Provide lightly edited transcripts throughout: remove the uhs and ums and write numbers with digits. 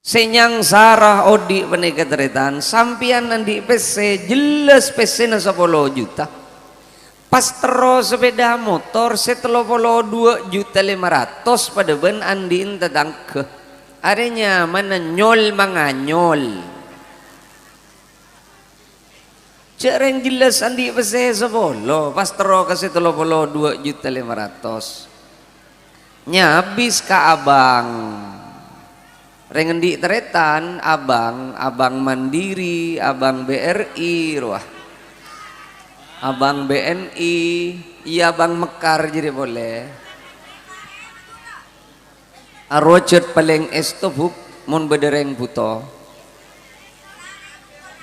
senyang sarah odi peneka teretan sampian nandi PC jelas PC na 10 juta pas terus sepeda motor setelah 2.500.000 pada ben andin tadang ke arenya mana nyol manganyol cereng jelas andi PC 10 pas terus ke setelah 2.500.000 nya habis ke abang rengendi teretan abang Mandiri, abang BRI, ruah, abang BNI, iya abang Mekar jadi boleh. Arwajud paling estop mun bedereng buto.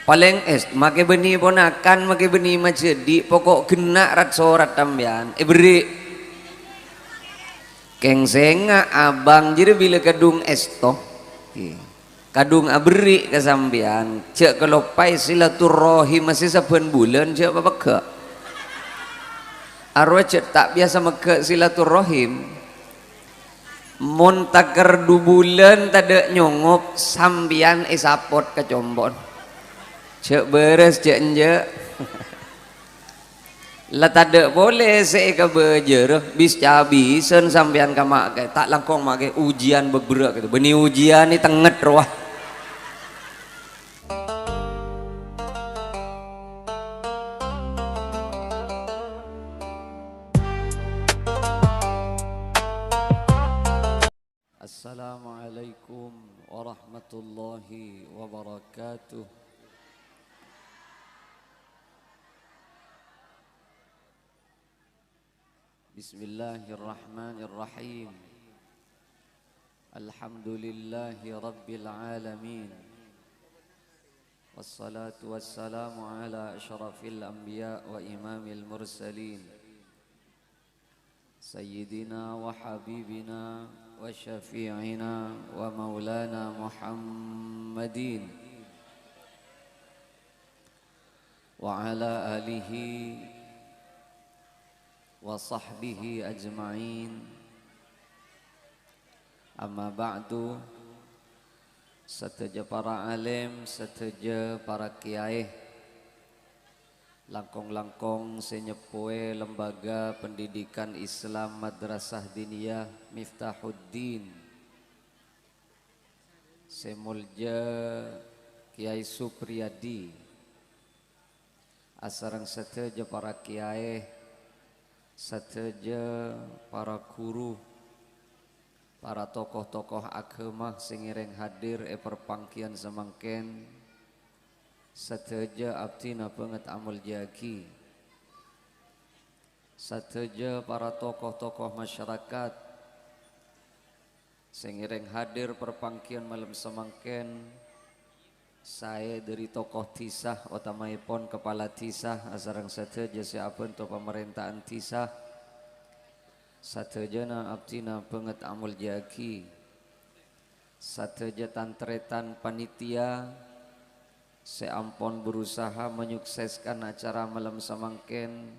Paling est, make beni ponakan, make beni majedi, pokok genak rat sorat tambian. Beri keng senga abang jadi bila kadung estop. Kadung abri kesambian cek kelopai silaturahim masih saben bulan cek apa ke arwah cek tak biasa meke silaturahim mun taker 2 bulan tada nyongop sambian isapot ke combon cek beres cek enje lah tada boleh seika bejer bis cabisen sampean ka mak tak langkong mak ujian beberak gitu beni ujian ni tenget roh Assalamualaikum warahmatullahi wabarakatuh. Bismillahirrahmanirrahim. Alhamdulillahi rabbil alamin. Wassalatu wassalamu ala asyrafil anbiya wa imamil mursalin. Sayyidina wa habibina wa syafi'ina wa maulana Muhammadin wa ala alihi wa sahbihi ajma'in. Amma ba'du, seteja para alim, seteja para kiai, langkong-langkong senyepoe lembaga pendidikan Islam Madrasah Diniyah Miftahuddin, semulja Kiai Supriyadi, asarang seteja para kiai, sateja para guru, para tokoh-tokoh agama sing ireng hadir perpangkian semangken, sateja abdina banget amal jagi, sateja para tokoh-tokoh masyarakat sing ireng hadir perpangkian malam semangken. Saya dari tokoh tisah utamaipun kepala tisah asarang sateja siapun to pemerintahan tisah satejana abdina banget amul jaki sateja tantretan panitia seampun berusaha menyukseskan acara malam samangken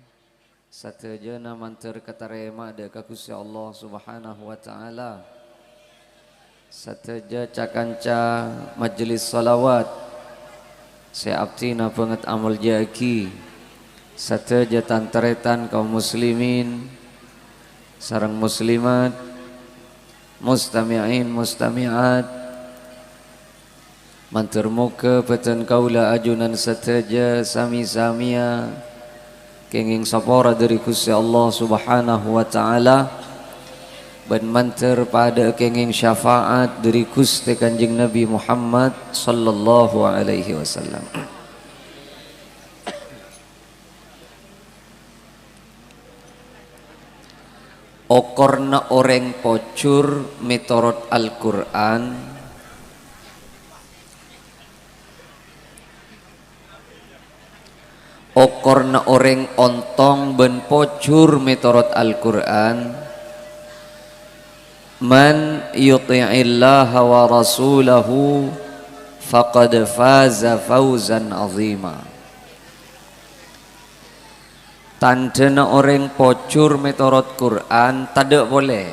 satejana manter katarema deka Gusti Allah Subhanahu wa taala sateja cakanca majelis salawat seabtina banget amal jaki sateja tantretan kaum muslimin sareng muslimat mustami'in mustami'at mantur muka peten kaula ajunan sateja sami-samia kenging sapora dari Gusti Allah Subhanahu wa taala dan manter pada kenging syafaat dari Gusti Kanjeng Nabi Muhammad sallallahu alaihi wasallam. Okorna orang pocur mitorot Al-Quran okorna orang ontong ben pocur mitorot Al-Quran. Man yuti'illaha wa rasulahu faqad faza fawzan azima. Tandana orang pocur metorot Quran tidak boleh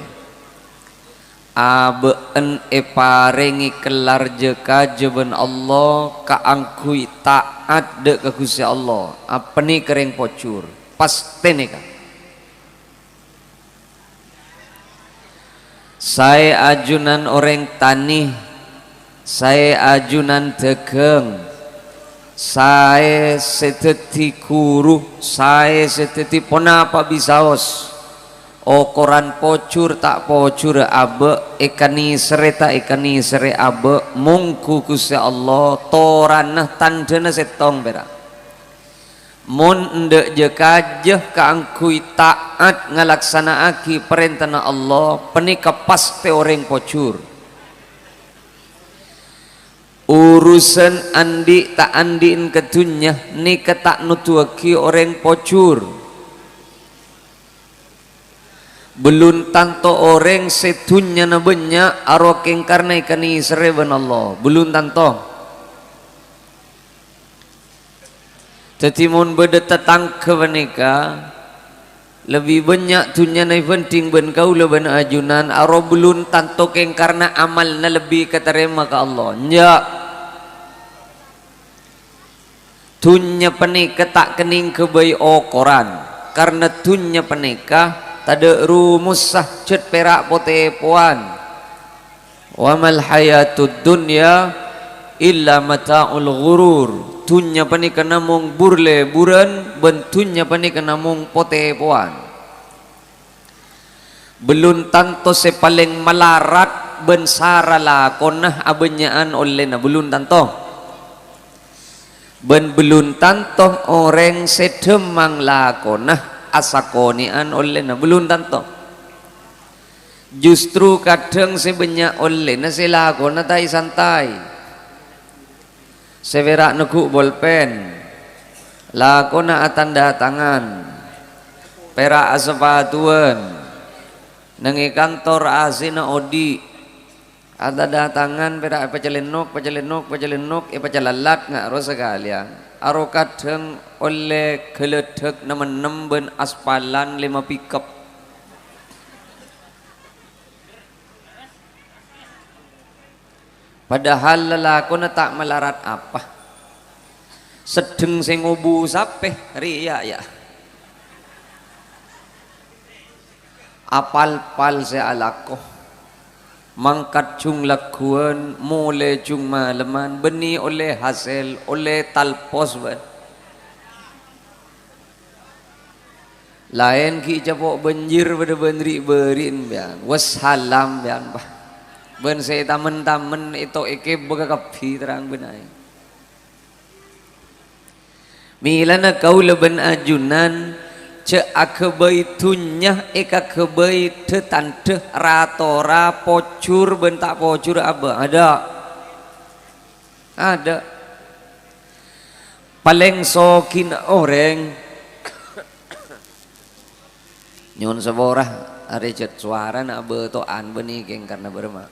abeen parengi kelar jeka jeben Allah kaangkui taat de ke Gusti Allah apa ni kering pocur pasti nih kan saya ajunan orang tani saya ajunan degeng saya seteti guru saya seteti ponapa bisaos koran pocur tak pocur abe ikani sere tak ikani sere abe mungku Gusti Allah toranah tandana setong berak mun ndek je kajeh kaangkui taat ngalaksanaaki perintah Allah penika pasti orang pocur urusan andi tak andiin ketunya ni ketak nutuaki orang pocur belum tanto orang setunya na banyak arokeng karena ikani sereben Allah belum tanto tetimun beda tetang ke menika lebih banyak tunya na penting ben kau leben ajunan aro belum tanto keng karena amal na lebih keterima ke Allah nya tunya penika tak kening ke bayi Quran karena tunya penika tada rumus sah cet perak pote puan wa mal hayatud dunya illa mata'ul ghurur tunya pani kana mung burle buran bentunya pani kana mung pote puan belum tanto se paling melarat ben sarala konah abenyaan oleh na belum tanto ben belum tanto orang sedemang lakonah asakonian oleh na belum tanto justru kadang sebanyak oleh na sila ko na tay santai severak nekuk bolpen lako na tanda tangan perak asepatuan nengi kantor asina odi ada datangan perak pacalenok pacalalat ngak ro sekalian aro kadang oleh keledek nemen ben aspalan 5 pickup padahal lelakon tak melarat apa sedeng sing ngubu sapeh riya ya apal-pal se alakoh mangkat cung lakuan mulai cung malaman beni oleh hasil oleh talpos ban lain ki capok banjir pada benri berin bian wassalam bian bah ben saya tamen-tamen itu eke boga kapi terang benai milana kau leben ajunan ce akebai tunya eka kebai tetante ratora pocur bentak pocur apa ada paling sokin orang nyon seborah are cet suara nak betoan beni keng karena berma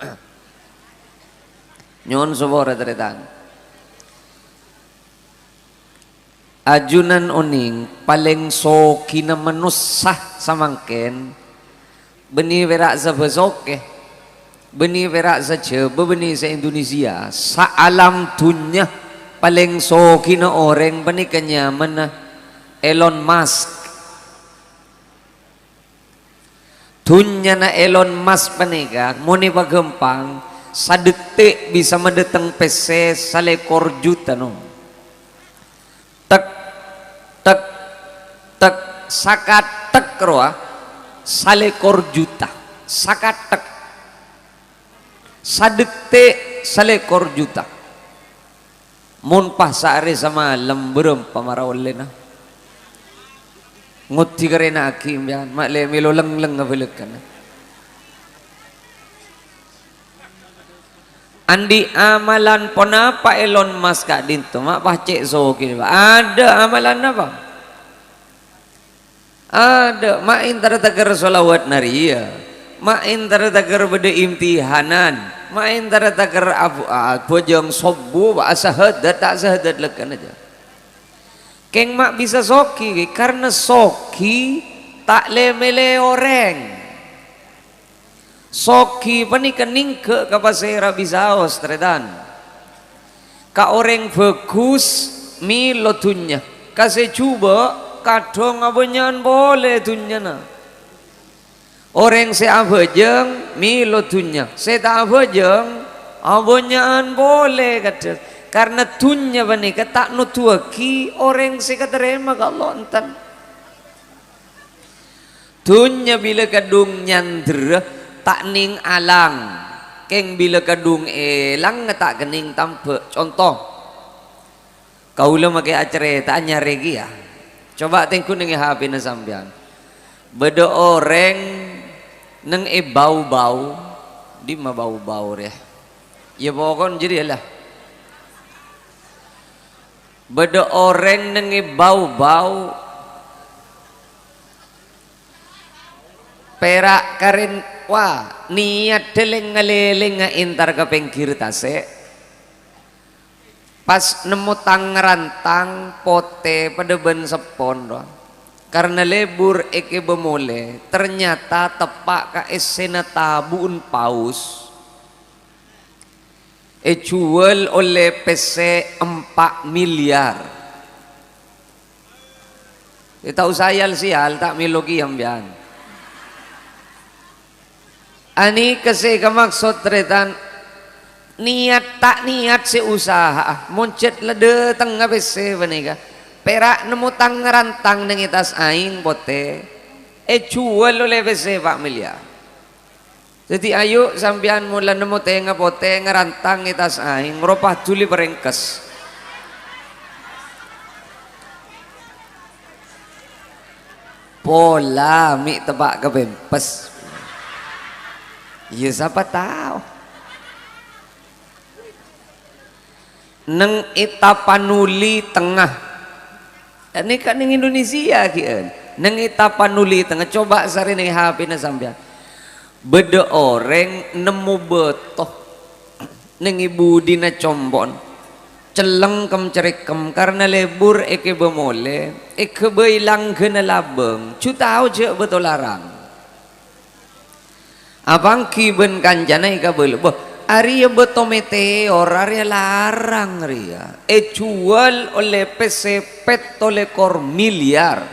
nyon seborah teretan ajunan oning paling sokina menusah samangken beni verak sa besoke beni verak sa cebe beni sa Indonesia sa alam dunya paling sokina orang beni kenyaman Elon Musk dunya na Elon Musk panika muni pagempang sadetik bisa mendeteng PC salekor juta no tek sakat tek roa salekor juta sakat tek sadete salekor juta mun pas saare sama lemberem pamarawlena nguti karena akim yan makle milo leng-leng ngavelekan andi amalan ponapa Elon Musk kak dinto mak pacek sokin ada amalan apa ada main tara-tagar solawat naria main tara-tagar beda imtihanan main tara-tagar bojong sobu asahadat tak sahadat lekan aja keng mak bisa soki karena soki tak lemele orang soki pani kening ke kapasera bisaos tretan ka orang bagus milo dunya kasih coba kadang abanyan boleh dunya na orang se abajeng milo dunya se tak abajeng abanyan boleh kadang karena dunya bani tak nutuaki orang se katerima ka Allah entan dunya bila kadung nyandra tak ning alang keng bila kadung elang tak kening tampe contoh kaulah makai acara tak nyaregi ya coba tengku neng HP na sambian beda orang neng bau-bau di ma bau-bau ya ya pokoknya jadi lah beda orang neng bau-bau perak karen wah niat deleng ngeleleng intar ke pinggir tase pas nemu tangerantang pote pada ben sepon doang karena lebur eke bemole ternyata tepak ka esena tabun paus jual oleh PC 4 miliar tahu sayal sial tak milogi ambian ani kasih ke maksud tretan niat tak niat si usaha muncet lede tengah PC benika perak nemu tangerantang neng itas aing pote jual oleh PC 4 miliar jadi ayo sambian mula nemu tengah pote ngerantang itas aing ropah tuli perengkes pola mi tebak ke bempes ya siapa tahu neng itapanuli tengah ini kan neng Indonesia kian neng itapanuli tengah coba sari neng HP na sambian beda orang nemu betoh neng ibu dina combon celeng kem cerekem karena lebur eke bemole eke beilang kena labeng cu tahu je betul larang abang kiben kanjana ika belu Arya beto meteor, Arya larang Arya. Jual oleh PC petolekor miliar.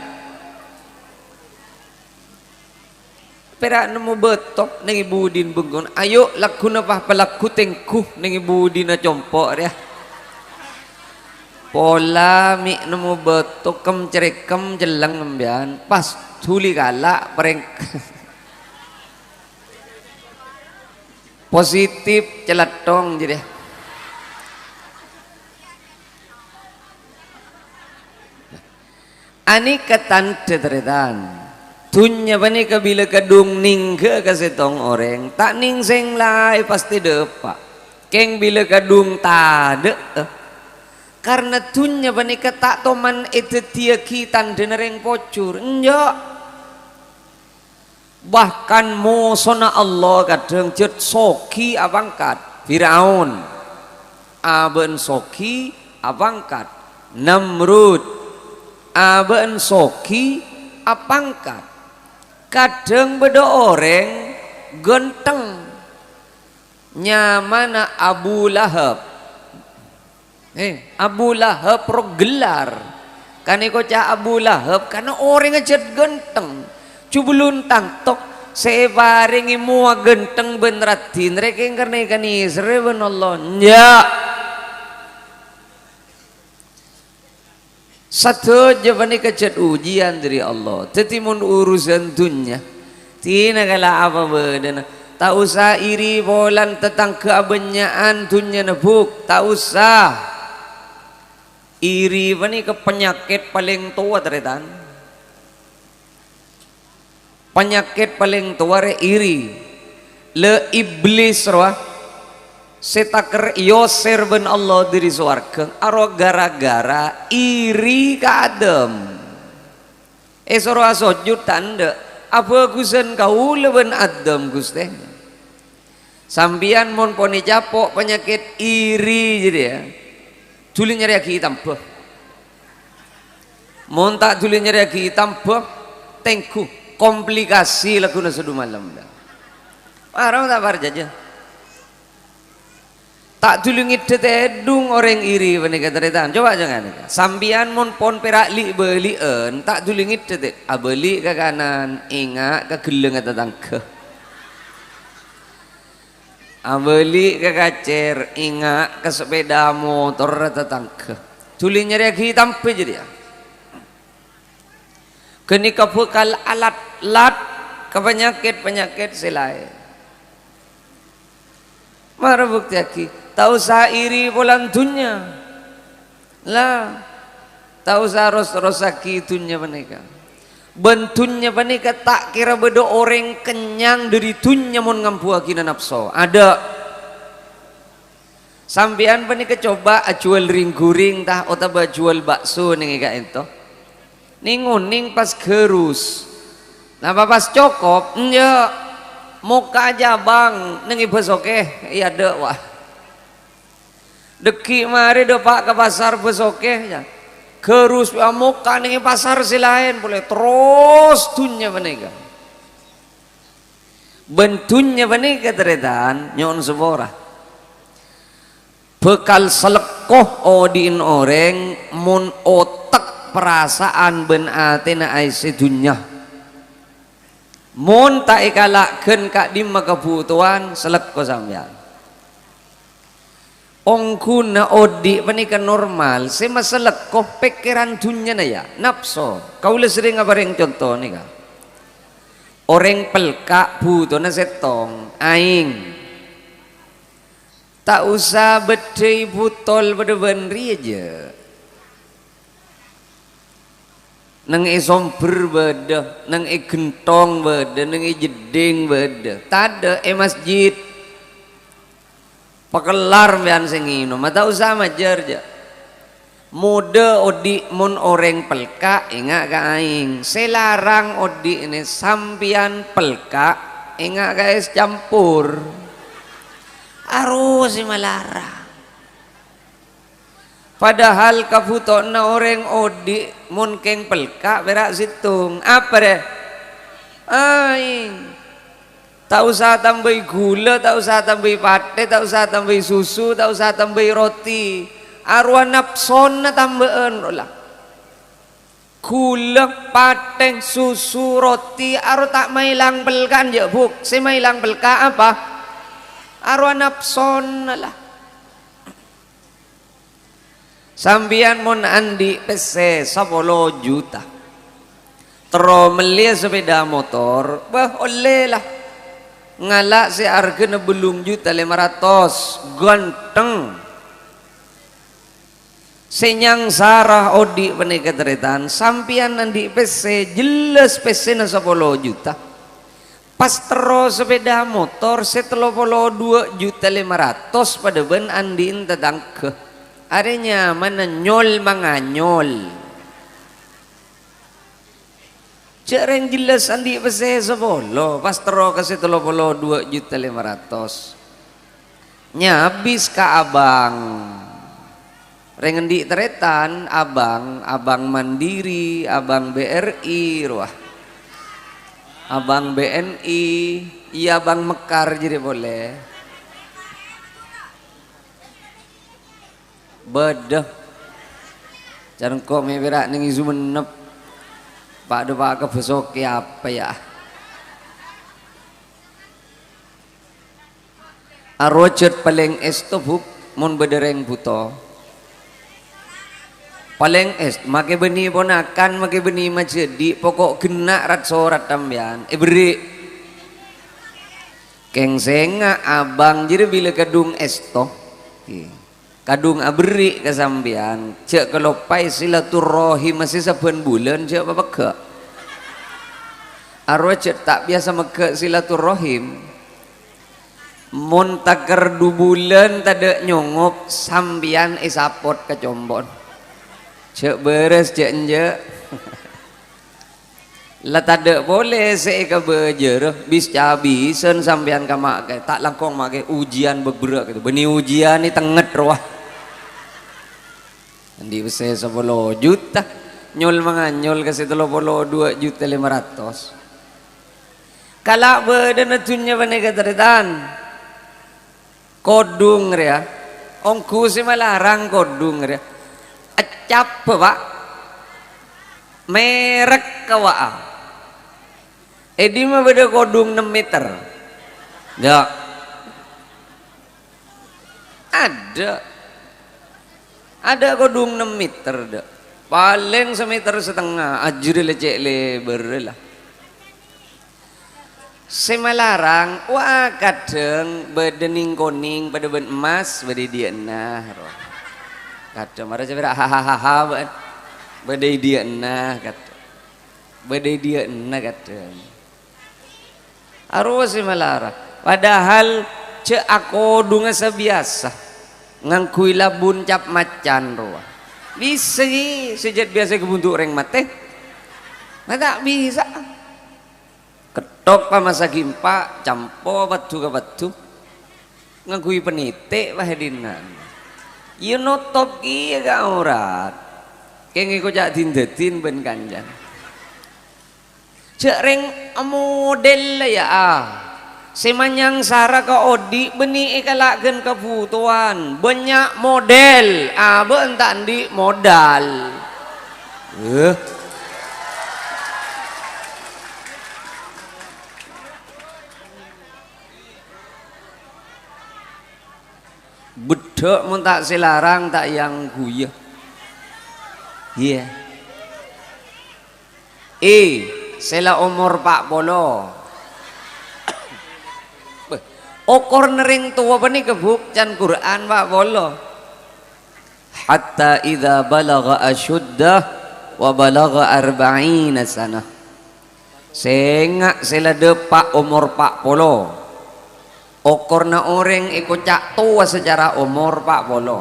Perak nemu betok nengi budin bengkon. Ayo laku napah pelaku tengkuh nengi budin na compok ya. Pola mi nemu betok kem cerekem jelang ngembian. Pas tuli galak pereng. Positif celatong jadi ani ketan cetretan tunya bani kabila kadung ning ke kasetong orang tak ning seng lai pasti depak keng bila kadung tade karena tunya bani ketak toman itu tia kitan denereng pocur enjak bahkan musona Allah kadang cet soki abangkat Firaun aben soki abangkat Namrud aben soki abangkat kadang beda orang genteng nyamana Abu Lahab Abu Lahab rogelar kan ikoca Abu Lahab karena orang ngecet genteng cubulun tangtok sebaringi mua genteng benratin reking karena ikan Israel Allah ya satu jawabannya kecet ujian dari Allah tetimun urusan dunia tina kala apa bedana tak usah iri bolan tentang keabenyaan dunia nebuk tak usah iri bani ke penyakit paling tua teretan penyakit paling tua iri le iblis roh setaker yoser ben Allah diri suarga aro gara-gara iri ka Adam soro asojud tanda apa gusen kau leben Adam guste sambian mon poni capok penyakit iri jadi ya tuli nyari hitam bah mon tak tuli nyari hitam bah tengku komplikasi lagu na sudu malam dah Parang tak par jaja. Tak tulungit tetedung orang iri benika teretan. Coba jangan. Sambian mon pon perak li belien tak tulungit tetet. Abeli ke kanan, ingat ke geleng atau tangke. Abeli ke kacer, ingat ke sepeda motor atau tangke. Tulinya dia hitam pe jadi. Kini kepekal alat-alat ke penyakit selain. Mara bukti aki. Tahu sa iri polantunya lah, tahu sa rosaki itunya panika bentunya panika tak kira bedo orang kenyang dari tunya mon ngampu akina nafsu ada sampean panika coba jual ring guring tah otaba jual bakso ning ika ento ninguning pas gerus nah pas cokop nya muka aja bang ning ibesoke iya ada wah deki mari do pak ke pasar besoke ya kerus muka nih pasar silain boleh terus tunya menega bentunya menega teretan nyon sebora bekal selekoh odin orang mun otak perasaan ben atena aise dunya mun tak ikalakkeun ka dimma kebutuhan selekoh sampean ongkuna odi panika normal se masalah kau pikiran dunia na ya nafsu kau le sering ngabareng contoh nih ka orang pelka buto na setong aing tak usah bedai butol pada benri aja nang somber beda nang gentong beda nang jeding beda tada masjid pakelar bian sengino mata usah majar ja mode odi mun orang pelka ingat ka aing selarang odi ini sampian pelka ingat ka es campur arus si malara padahal kaputo na orang odi mun keng pelka berak situng apa deh aing tak usah tambah gula, tak usah tambah pate, tak usah tambah susu, tak usah tambah roti. Arwah nafson na tambahan lah. Gula, pate, susu, roti, arwah tak mailang belkan je buk. Si mailang belka apa? Arwah nafson lah. Sambian mon andi pese 10 juta. Terus beli sepeda motor, bah oleh lah. Ngalak si harga na belum juta 500 ganteng senyang sarah odi panika teretan sampian andi PC jelas PC na 10 juta pas terus sepeda motor setelah 2 juta 500 pada ben andin tentang ke arenya mana nyol manganyol cereng jelas andi pese sepolo pas tero kasih 2 juta 500 nya habis ka abang rengendi teretan abang Mandiri abang BRI ruah abang BNI iya abang Mekar jadi boleh bedah jangan kok meberak ning isu menep Pak do pak besok apa ya arwajat paling es tuh buk mun bedereng buto paling es make beni ponakan make beni majedi pokok genak rat sorat tambian beri kengsenga abang jadi bila kadung es toh kadung aberi kesambian cek kelopai silaturahim masih saben bulan cek apa ke arwah cek tak biasa meke silaturahim mun taker 2 bulan tada nyongop sambian isapot ke combon cek beres cek enje lah tada boleh saya ke bejer bis cabisen sambian ka make tak langkong make ujian beberak gitu beni ujian ni tenget roh andi bese 10 juta nyol manganyol ke 2 juta 500 Kalak beden tunya bani keteritan kodung ria ongku si malarang kodung ria acap pak merek kawa edi mah beda kodung 6 meter ya ada kodung 6 meter dah paling 1,5 meter ajri lecek lebar lah semalarang wah kadang bedening koning pada ben emas bade dia nah kadang marah cewek hahaha bade dia nah kadang bade dia nah kadang arwah semalarang padahal cek aku dunga sebiasa ngangkui labun cap macan roh bisa sejak biasa kebuntuk orang mate mata bisa ketok pa masa gimpa campo batu ke batu ngagui penite wahedinan you notop iya gak aurat kayak ngiko cak dindetin ben kanjan cek reng model ya semanyang sara ke odi beni ikalaken kebutuhan banyak model bentak di modal bedok mun tak selarang tak yang guyah iya sela umur pak polo okor nering tua apa nih kebuk can Quran pak polo hatta idza balagha asyuddah wa balagha 40 sanah sengak sela depak umur pak polo okorna orang ikut cak tua secara umur pak polo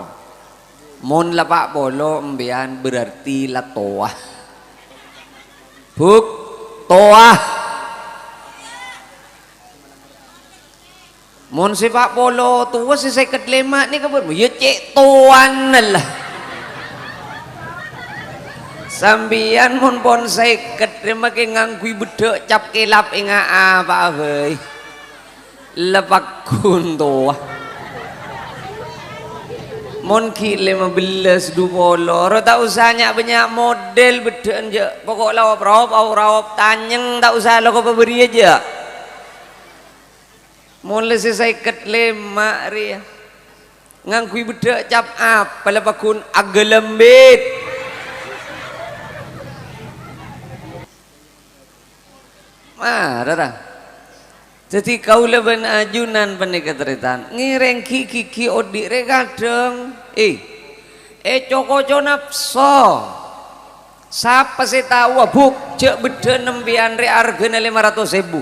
mon lah pak polo embian berarti lah tua buk tua mon si pak polo tua si 55 ni kabar ya cek tuan lah sambian mon pon 50 terima ke ngangkui bedek cap kelap inga apa hei lepak kunto mon ki 15 20 tak usahnya banyak model beden je pokok rawap tanyeng tak usah lo kau beri aja mon lesi saya ket lemak ria ngangkui bedek cap apa lepak kun agak lembit marah jadi kau leban ajunan peniketeritan ngireng kiki odi re kadang coko nafso siapa sih tahu buk cek beda nembian re harganya 500.000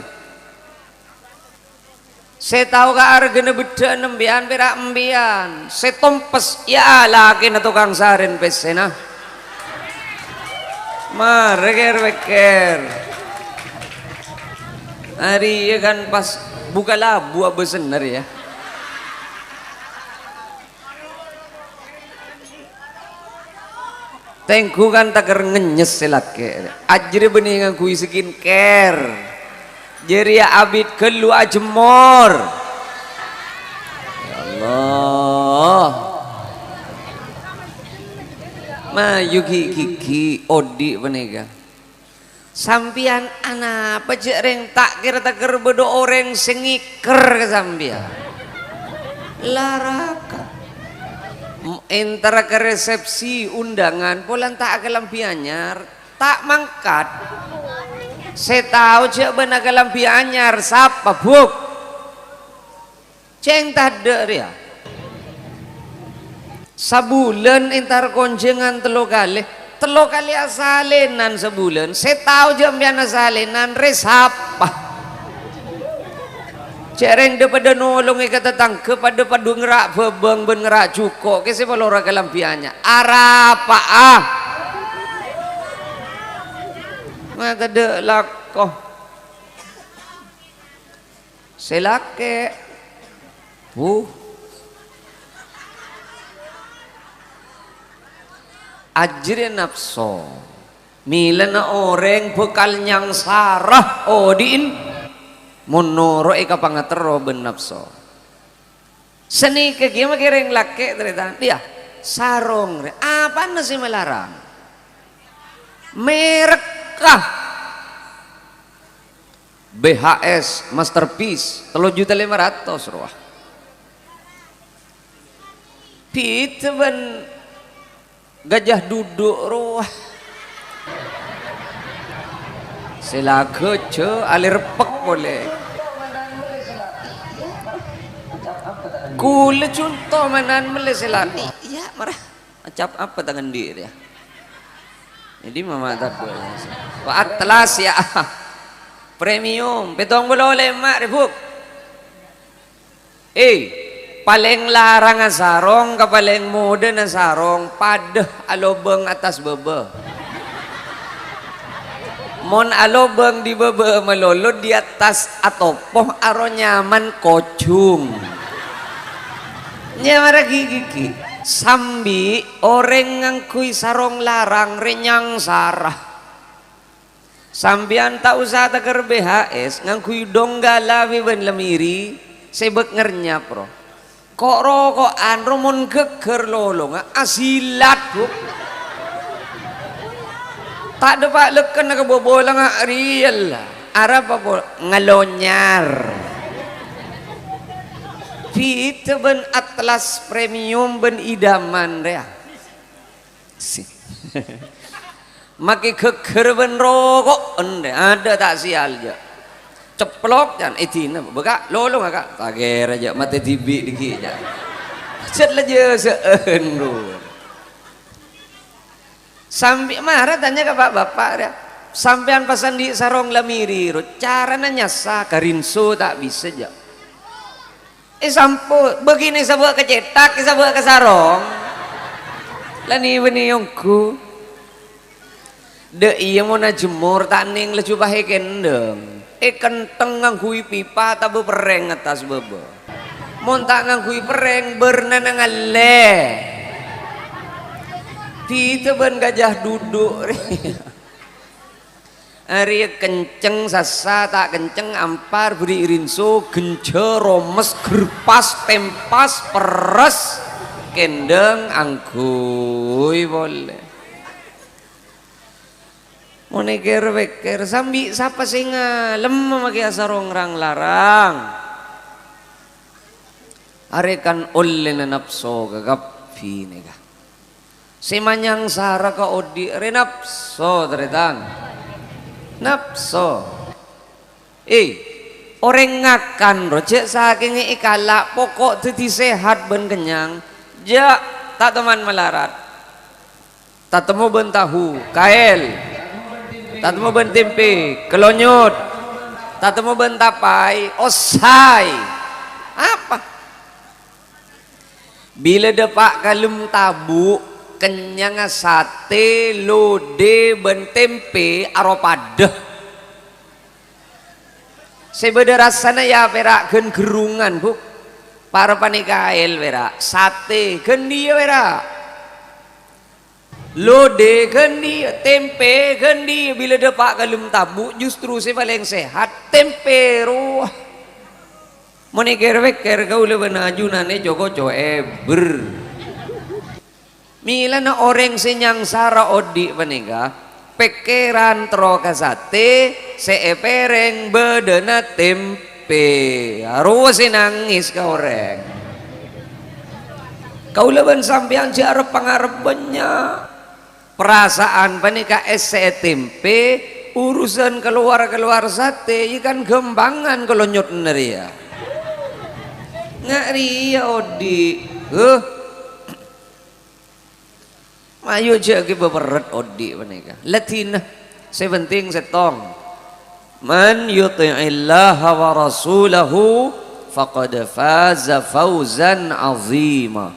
saya tahu ka harganya beda nembian perak embian saya tompes ya laki na tukang saren pesena reker hari ya kan pas buka labu apa bener ya tengku kan takar ngenyes selake ajri bening aku skincare jadi ya abid kelu ajemor ya Allah ma yuki kiki odi benega sampian anak pejek reng tak kira bedo orang sengiker ke sampian laraka entara ke resepsi undangan polan tak ke lampianyar tak mangkat saya tahu cek benar ke lampianyar siapa buk ceng tade dia sabulan entar konjengan telo kali asalenan sebulan saya tahu jam biana asalenan resapa cereng daripada nolong kata tang kepada padu ngerak bebeng ben ngerak cuko ke siapa lora kelampiannya arapa mata de lakoh selake ajri nafso milana orang bekal nyang sarah odin monoro ika pangatero ben nafso seni kegima kireng laki terita dia sarong apa nasi melarang merek kah BHS Masterpiece 3.500.000 ruah Pita ben gajah duduk ruah sila kece alir pek boleh kule contoh manan mele sila iya marah acap apa tangan dia jadi mama tak boleh atlas ya premium petong boleh mak rebuk paling larang ang sarong kapaling muda na sarong padah alobeng atas bebe mon alobeng di bebe melolot di atas atopoh aro nyaman kocung nyamara gigi sambi orang ngangkui sarong larang renyang sarah sambian tak usah takar BHS ngangkui donggala wiban lemiri sebek ngernya pro kok rokokan romon geger lolong asilat bu tak dapat leken ke bobolang real arab apa ngalonyar fit ben atlas premium ben idaman rea maki geger ben rokok ende ada tak sial je ceplok dan etina beka lolong agak tager aja mati tibi dikit aja cet aja seun sampai marah tanya ke bapak dia sampean pasan di sarong lamiri cara nyasa karinso tak bisa aja sampo begini sebuah kecetak sebuah ke sarong lani beni yongku de iya mau najemur tak ning lecu bahe kendeng kenteng ngangkui pipa tabu pereng atas bebe mon tak ngangkui pereng bernanang ale Tita ben gajah duduk hari kenceng sasa tak kenceng ampar beri rinso gencer romes gerpas tempas peres kendeng angkui boleh mau neger weker sambi siapa singa lemah maki sarong rang larang arekan oleh nafso gagapi nega semanyang sara ka odi re nafso teretan nafso orang ngakan rojek saking ikala pokok teti sehat ben kenyang ja tak teman melarat tak temu ben tahu kael tak temu ben tempe kelonyot tak temu ben tapai osai apa bila depak kalem tabu kenyang sate lode ben tempe aropadah sebeda rasana ya perak gen gerungan bu para panikael perak sate gen dia perak lode gendi tempe gendi bila depak kalem tabu justru si paling sehat tempe ruah moniker weker kau le benajunane joko coeber mila na orang senyang sara odi panika pekeran troka sate seepereng bedena tempe ruah si nangis ka orang kau le ben sampean si arep pangarepennya perasaan panika ese tempe urusan keluar sate ikan gembangan kalau nyot neria ngari ya odi mayu je ke beberet odi panika latina sepenting setong man yuti'illaha wa rasulahu faqad faza fawzan azima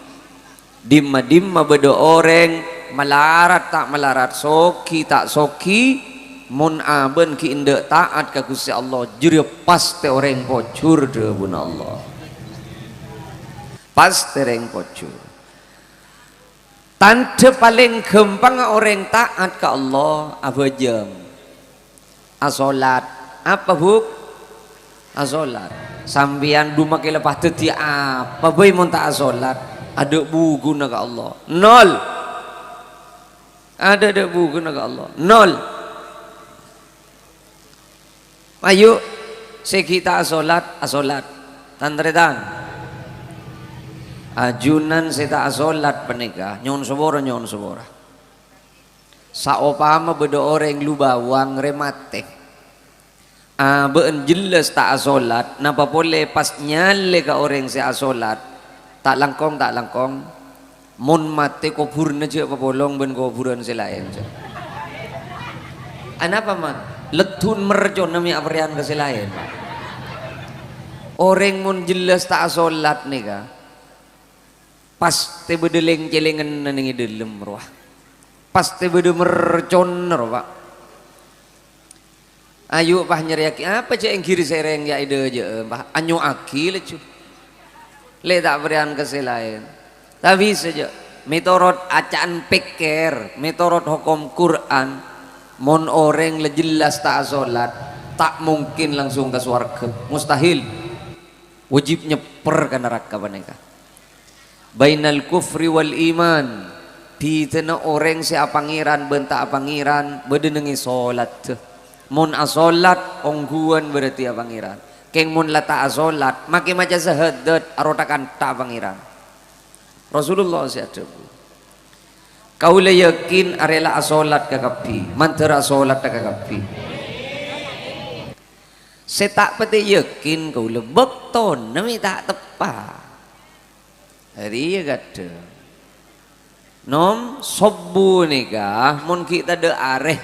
dimma beda orang melarat tak melarat soki tak soki mun aben ki indek taat ka Gusti Allah jure pasti orang pocur de bun Allah pasti orang pocur tante paling gampang orang taat ke Allah abajeng asolat apa bu asolat sambian du make lepas teti apa bae mun tak asolat ada buku na ka Allah nol ada buku na ka Allah nol ayo sekita asolat tandredan ajunan seta asolat penika nyon sobora saopama bedo orang lu bawang remate beun jelas tak asolat napa boleh pas nyale ka orang si asolat tak langkong mun mate kuburna je papolong ben kuburan si lain je anapa mah letun merjon nami aprian ke si lain orang mun jelas tak asolat nika pas te bedeleng celengan ning delem roh pas te bede mercon roh Pak ayo pah nyeriaki apa cek yang kiri sereng ya ide aja pah anyo aki lecu le tak berian ke lain tapi saja metorot acaan pikir metorot hukum Quran mon orang le jelas tak asolat tak mungkin langsung ke surga mustahil wajib nyeper ke neraka mereka bainal kufri wal iman di tena orang si apangiran bentak apangiran bedenengi solat mun asolat ongguan berarti apangiran keng mun lata asolat maki maca sahadat arotakan ta apangiran Rasulullah SAW kau le yakin arela asolat kakapi mantera asolat kakapi setak pete yakin kau le bekton nami tak tepa hari ya kata nom sobu nikah mun kita de areh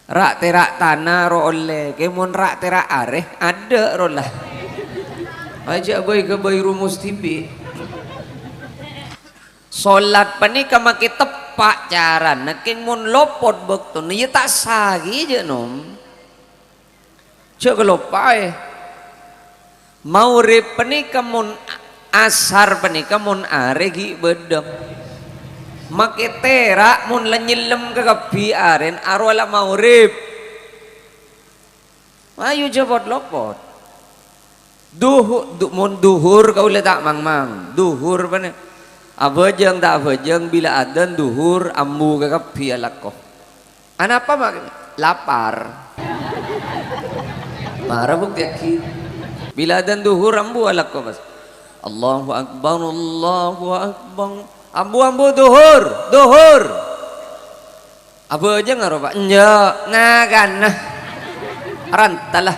rak terak tanah ro oleh kemun rak terak areh ada rolah aja boy ke boy rumus tipi solat panika make tepak cara neking mun lopot bekton ya tak sagi je nom cek lopai mau rep panika mun asar panika mun aregi bedem make terak mun lenyilem ke kapi aren arwala maurib ayo jabot lopot mun duhur kau le tak mang duhur pane abajeng tak abajeng bila adan duhur ambu ke kapi alako anapa mak lapar marah bukti akhir bila adan duhur ambu alako mas Allahu akbar ambu duhur apa aja ngaruh Pak enggak ngagan rantalah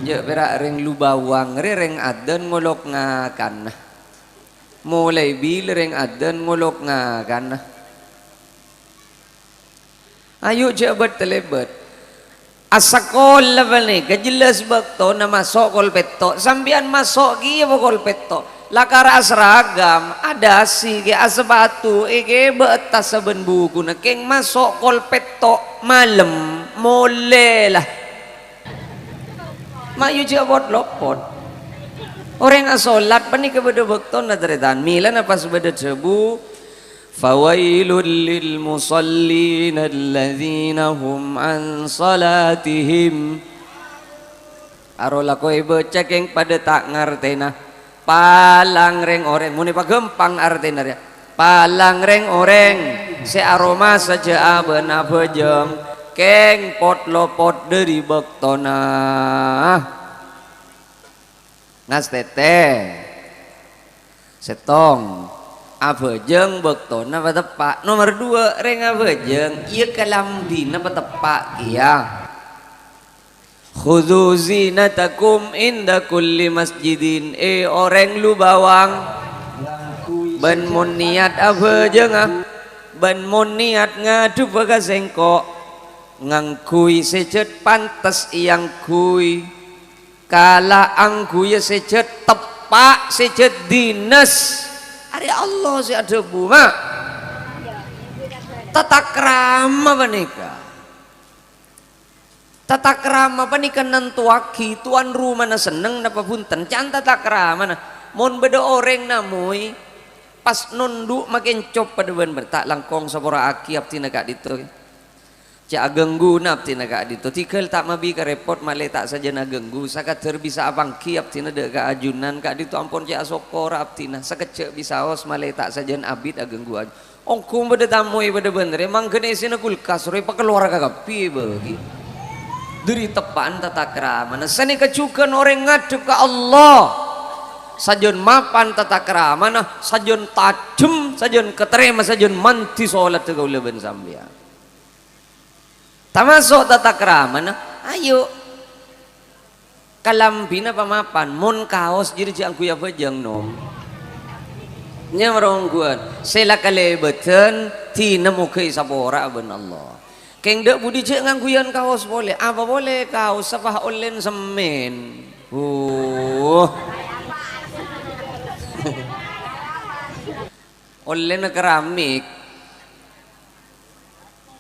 enggak berak ring lu bawang ring adan ngolok ngakan mulai bil ring adan ngolok ngakan ayo jabat telebat asakol level ni kejelas bakto na masuk kolpeto sambian masuk kia kolpeto lakar asragam ada si ke asbatu ke betas saben buku na keng masuk kolpeto malam boleh lah mayu jabot lopot orang asolat pani kepada bakto na teretan milan apa sebeda cebu fawailul lil musallin alladzina hum an salatihim arola koe baca keng pada tak ngartena palang reng oreng muni pagempang artena ya palang reng oreng se aroma saja aben abejeng keng pot lopot dari bektona ngas tete setong abejeng bektona pada tepak nomor 2 reng abejeng iya kalamdina pada tepak iya khudhu zinatakum inda kulli masjidin orang lu bawang ban mun niat abejeng ban mun niat ngadu baga sengkok ngangkui secet pantas yang kui kala angkui secet tepak secet dinas hari Allah si ada bunga tata krama panika tata krama panika nantuaki tuan rumah na seneng napa punten can tata krama na mon beda orang namui pas nundu makin cop pada ben bertak langkong sapora aki apti na kak dito cak ganggu nap tina ka dito tikel tak mabi ka repot male tak saja na ganggu sakater bisa abang kiap tina de ka ajunan ka dito ampun cak sokor ap tina sakece bisa os male tak saja abid aganggu aj ongkum bede tamoy bede bener emang kene sina kulkas roy pakeluar ka kapi bagi dari tepan tata krama nah sani kecukan orang ngadep ka Allah sajon mapan tata krama nah sajon tajem sajon keterima sajon manti salat ke kaula ben sampeyan tamasuk tata krama nah ayo kalambina pamapan mon kaos jadi ci angku ya bejang nom nya marongguan sela kalebeten tina mukai sabora ben Allah keng dek budi cek ngangguyan kaos boleh apa boleh kaos apa online semen online keramik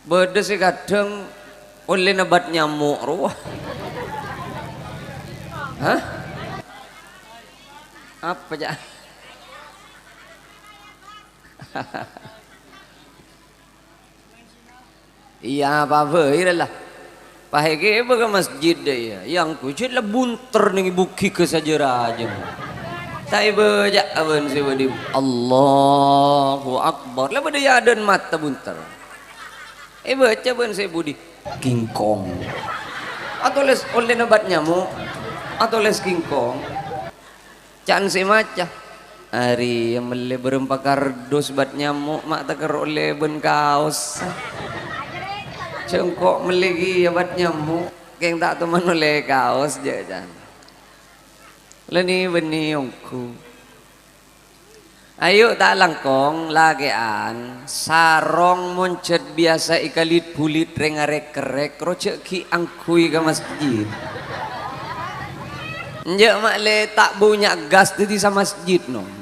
beda sih kadang oleh nabat nyamuk ruah hah apa aja iya apa lah pahege ke masjid deh ya yang kucit lah bunter nih buki ke saja aja tai bejak aben si badi Allahu Akbar lah bade yaden mata bunter baca ben saya budi King Kong atau les oleh nabat nyamuk atau les King Kong can si maca hari yang mele berempat kardus bat nyamuk mak takar oleh ben kaos cengkok melegi ya bat nyamuk keng tak teman oleh kaos jajan leni beni ongku ayo tak langkong lagean sarong moncet biasa ikalit bulit rengarek kerek rocek ki angkui ke masjid njak mak le tak punya gas di sama masjid no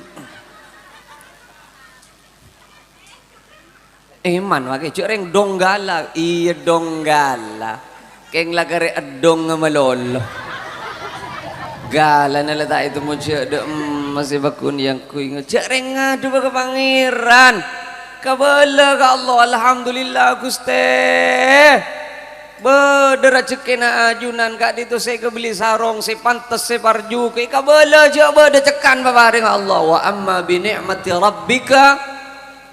man wake cek reng donggala iya donggala keng lagare adong ngamalolo gala na lata itu mo cek de masih bakun yang ku ingat cek reng ngadu ke pangeran kabala ka Allah alhamdulillah Gusti bedera cekena ajunan kak ditu saya kebeli sarong saya pantes saya parju ke kabala cek beda cekan babaring Allah wa amma bi ni'mati rabbika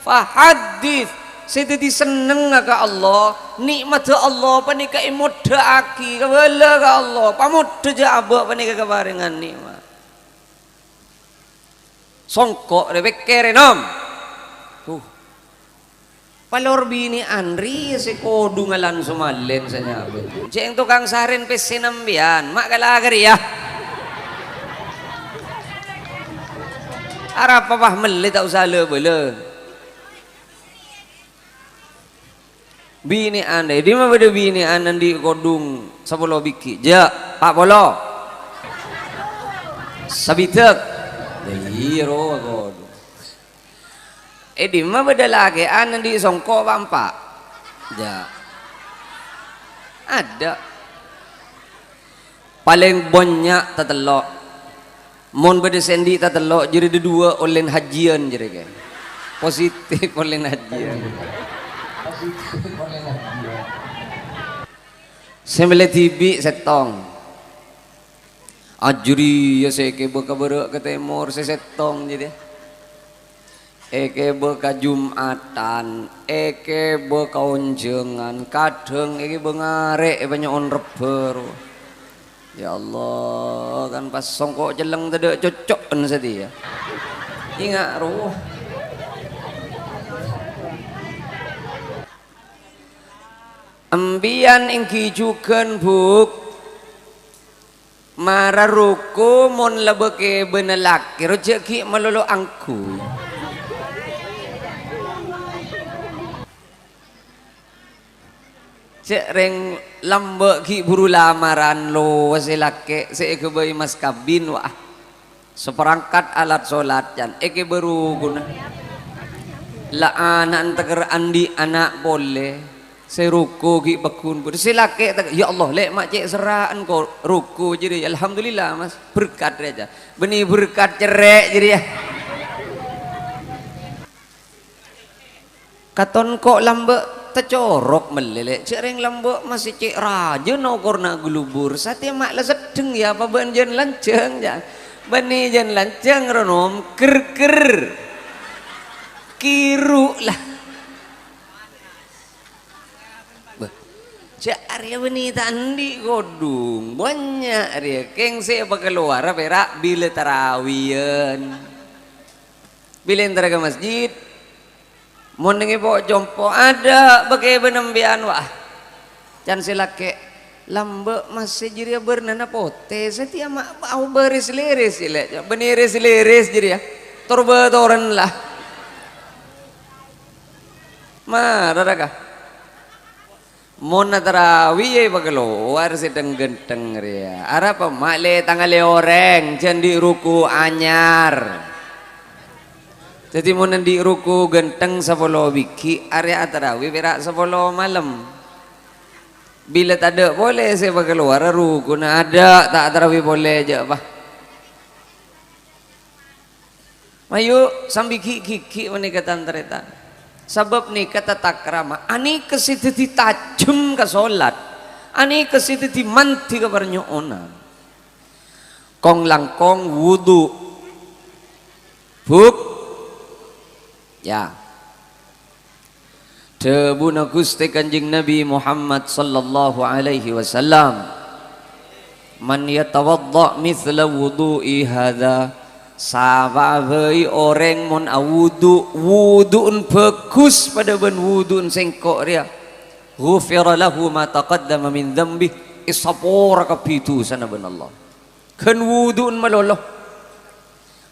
fahaddits saya tadi seneng ka Allah nikmat Allah panika imudha aki kabala ka Allah pamudha jaba panika kabarengan nikmat songkok rebek kerenom palor bini Andri si kodu ngalan sumalen sa nyabe ceng tukang saren pe sinambian mak kalagari ya arap papah meli tak usah lebele bini anda di mana beda bini anda di kodung sapolo biki ja pak polo sabitek iro kodung di mana beda lagi anda di songko bampak ja ada paling banyak tatelok mon beda sendi tatelok jadi dua online hajian jadi kan positif online hajian Sembele TV setong ajuri ya seke beka berek ke timur setong jadi eke beka jumatan eke beka onjengan kadang eke bengarek banyak on reber ya Allah kan pas songkok jeleng tadi cocok kan sedih ya ingat roh ambian ingki juken buk mararuku mon lebeke benelaki rezeki melolo angku cek reng lambe ki buru lamaran lo wasilake se eke bayi mas kabin wah seperangkat alat sholat jan eke baru guna la anak teger andi anak boleh saya ruku ki bakun silake ya Allah lek mak cek seraan ko ruku jadi alhamdulillah mas berkat aja benih berkat cerek jadi ya katon kok lambe tecorok melelek cereng lambok masih cek raja nokor nak gelubur satya mak lah sedeng ya apa banjan lanceng ya bani jan lanceng renom ker kiru lah cak Arya bani tandi godung banyak Arya keng saya apa keluar perak bila tarawiyan bila antara ke masjid mau nengi pok jompo ada bagai benembian wah can silake lambek masih jiria bernana pote setia mak bau beris liris ile beniris liris jiria torbetoran lah marah kah mau natarawi bagai luar sedang genteng ria arah pemakle tangale oreng candi ruku anyar jadi mau nanti ruku genteng 10 biki area tarawih berak 10 malam bila tak ada boleh saya pakai luar ruku nah ada tak tarawih boleh aja apa mayu sambil kiki menikatan tereta sebab ni kata takrama ani kesitu tajam ke solat ani kesitu manti ke bernyoona kong langkong wudu buk ya debuna Gusti Kanjeng Nabi Muhammad sallallahu alaihi wasallam man yatawadda mithla wudu'i hadza sababai orang mon wudu'un bagus pada ben wudu'un sengkok dia ghufira lahu ma taqaddama min dhanbi isapora kapitu sana ben Allah kan wudu'un maloloh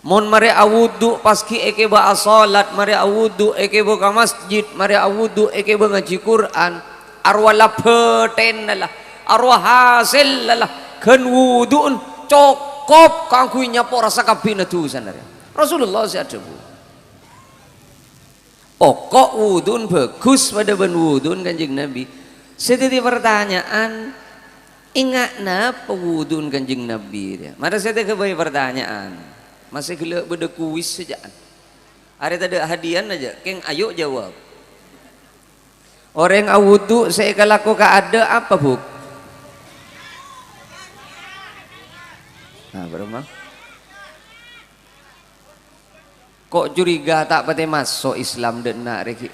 mon mari awudu paski eke ba salat mari awudu eke ba ka masjid mari awudu eke ba ngaji Quran arwah lapeten lah arwah hasil lah kan wuduun cokop kangku nyapo rasa kabina tu sanare Rasulullah seadabu pokok wuduun bagus pada ben wuduun Kanjeng Nabi sedih pertanyaan ingat napa wuduun Kanjeng Nabi dia mari saya kebayi pertanyaan masih gelak beda kuis saja ada tadi hadian aja keng ayo jawab orang awudu saya kalau ada apa buk nah berapa kok curiga tak pati masuk Islam dan nak reki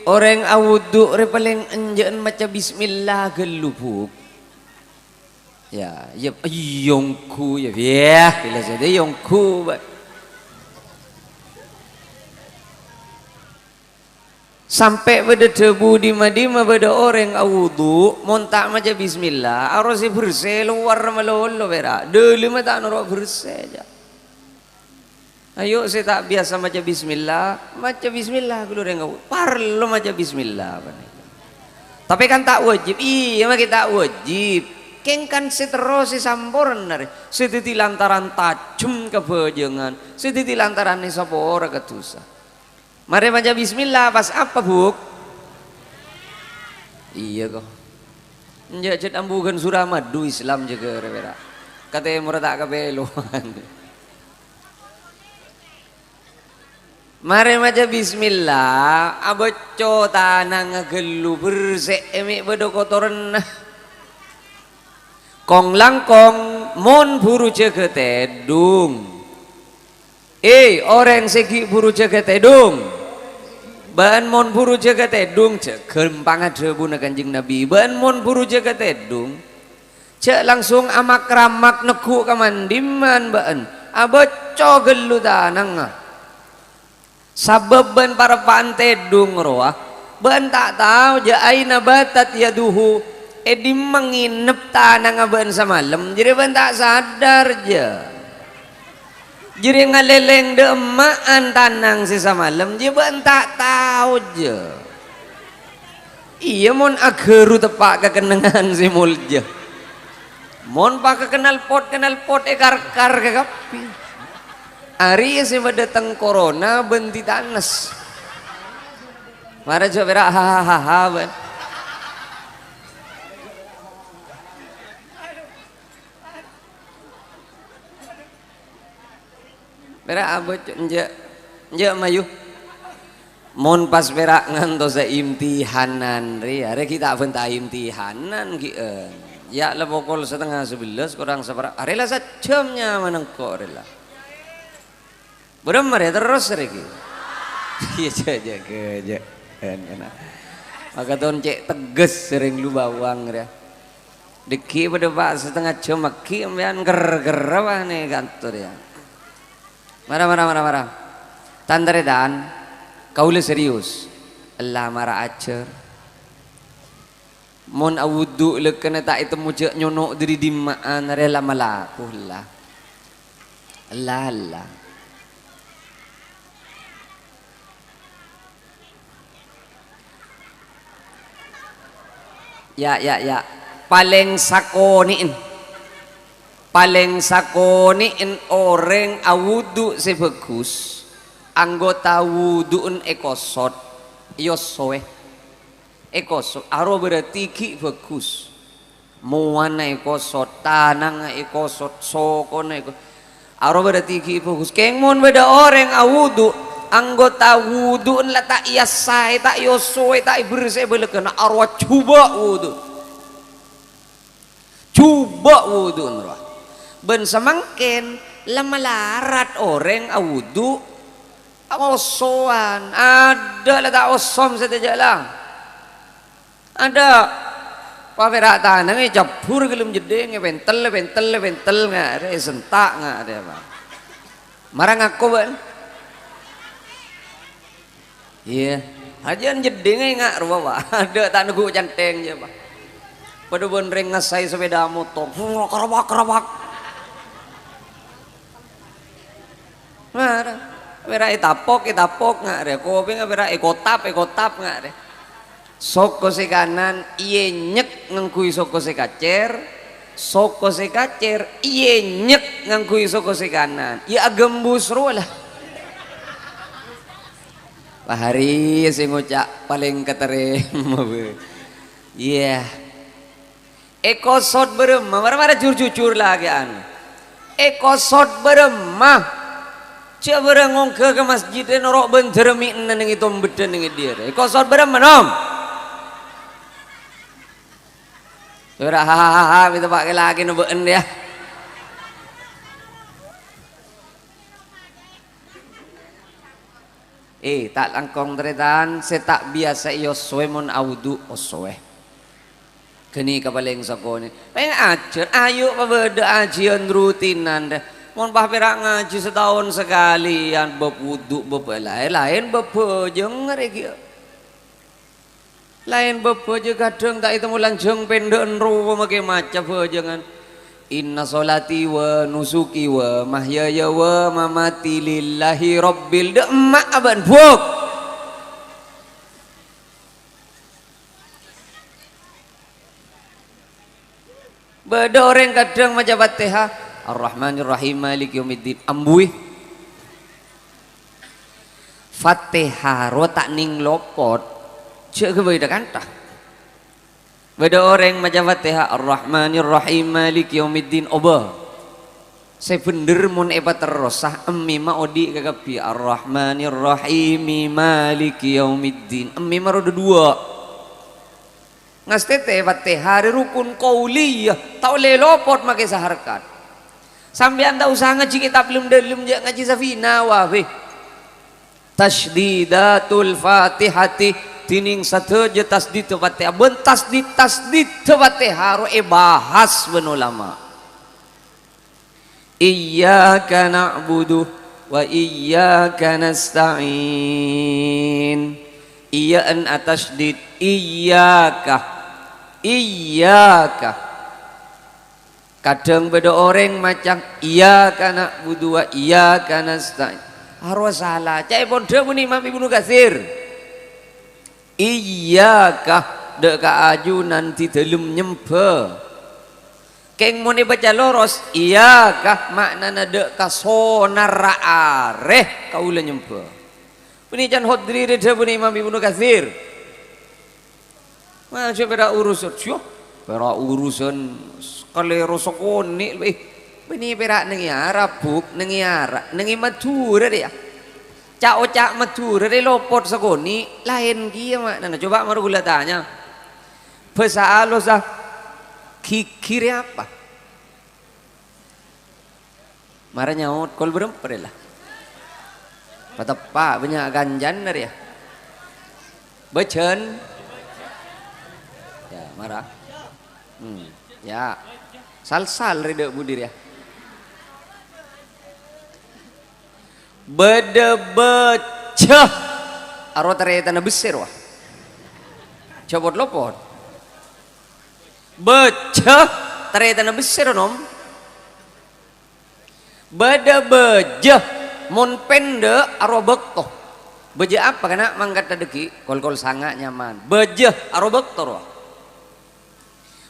orang awudu paling enjan macam bismillah gelubuk ya ya yongku ya bila jadi yongku sampai pada debu di madima pada orang awudu montak macam bismillah harus bersih luar melolo berak dulu mah tak norok bersih aja ayo saya tak biasa macam bismillah kalau orang awudu parlo macam bismillah tapi kan tak wajib iya mah kita wajib keng kan seterus samporan nari sediti lantaran tajam kebajengan sediti lantaran nisapora ketusa mari baca bismillah pas apa buk iya kok njajat ambukan surah madu Islam juga rewera katanya murah tak kebeluan mari baca bismillah aboco tanang ngegelu bersek emik bedo kotoran kong langkong mon buru jaga tedung orang segi buru jaga tedung ban mon buru jaga tedung cek gempang ada buna Kanjeng Nabi ban mon buru jaga tedung cek langsung amak ramak neku kamandiman ban aboco gelu tanang sabab ban para pantedung roah ban tak tahu ja aina batat yaduhu di menginep tanah ngaban semalam jadi ban tak sadar je jadi ngaleleng demaan tanang si semalam jadi ban tak tahu je iya mon ageru tepak kekenangan si mulja mon pak kenal pot ekar-kar ke kapi hari si datang corona benti tanes mara coba hahaha ban perak abot nje mayu mon pas perak ngantos imtihanan ri are kita benta imtihanan kieun ya le pukul 10:30 kurang seperempat arela sajamnya manengko arela berem ya terus riki iya aja keja maka ton cek teges sering lu bawang ya deki pada pak 1/2 jam maki ambean ger wah nih kantor ya marah tandaredan kaula serius Allah marah acer mon awudu lekena tak itu mujak nyonok diri dimaan rela malaku lah Allah ya paling sakoniin orang awudu sebagus anggota wuduun ekosot yosowe ekosot aro berarti ki bagus muana ekosot tanang ekosot sokona ekosot aro berarti ki bagus kengmon beda orang awudu anggota wuduun lah tak yasai tak yosowe tak bersih belekena arwah coba wuduun roh ben semangkin lama larat orang awudu osoan ada lah tak osom saja lang ada paperak tanah ni capur gelum jedeng bentel nggak ada sentak nggak ada apa marah ngaku ban iya hajian jedeng nggak rupa ada tak nunggu canteng je pak pada bonreng ngasai sepeda motor kerabak marah pera itapok nggak ada kopi nggak pera ekotap nggak ada soko se kanan iye nyek ngangkui soko se kacer iye nyek ngangkui soko se kanan ya gembus lah Pak Hari sing ngucap paling keterima iya ekosot beremah marah jujur lagi ekosot beremah coba ngong ke masjid norok bentermi neng itu beden neng dia ekosot beremah nom coba hahaha kita pakai lagi nubeen dia tak langkong teretan setak biasa yoswe mon audu oswe kini kapaling sakone pengen ajar ayo pabeda ajian rutinan deh mon perak ngaji setahun sekali yang bepuduk lain bepejeng regi lain bepejeng kadang tak itu mulan jeng pendek rupa makai macam pejengan inna solati wa nusuki wa mahyaya wa mamati lillahi rabbil emak aban buk beda orang kadang macam Fatihah Ar-Rahmanir Rahim Maliki Yaumiddin ambui Fatihah ro tak ning lopot cek ke beda kantah beda orang macam Fatihah Ar-Rahmanir Rahim Maliki Yaumiddin oba saya bener mun ebat terosah emmi ma odi kagapi Ar-Rahmanir Rahim Maliki Yaumiddin emmi ma roda dua ngastete Fatihah rukun qauliyah tau le lopot make saharkat sampean tak usah ngaji kitab belum ngaji Safina wae tasdidatul fatihati tining sateja tasdid Fatihah ben tasdid Fatihah ro bahas ben ulama iyyaka na'budu wa iyyaka nasta'in iya an atasdid iyyaka kadang beda orang macam iya kana budua iya kana stain harus salah cai pondok muni Imam Ibnu Katsir iya kah dek ka aju nanti dalam nyembah keng muni baca loros iya kah maknana dek ka sonar areh kaula nyembah puni jan hodri reda puni Imam Ibnu Katsir masih beda urusan pera urusan kalero sokoni Beni perak nengi Arabuk nengi Arab nengi Madura dia. Cak ocak Madura dia lopot segoni lain kia mak. Nah coba maru gula tanya. Bahasa alo sah kikir apa? Marah nyaut kol berempat lah. Patepak banyak ganjan dari ya. Becen. Ya marah. Ya. Sal-sal rida budir ya. Bedebeceh arwah ternyata besar wah copot lopot beceh ternyata besar nom bedebejeh mon pende arwah bektoh beje apa kena mangkat tadeki kol-kol sangat nyaman bejeh arwah bektoh wah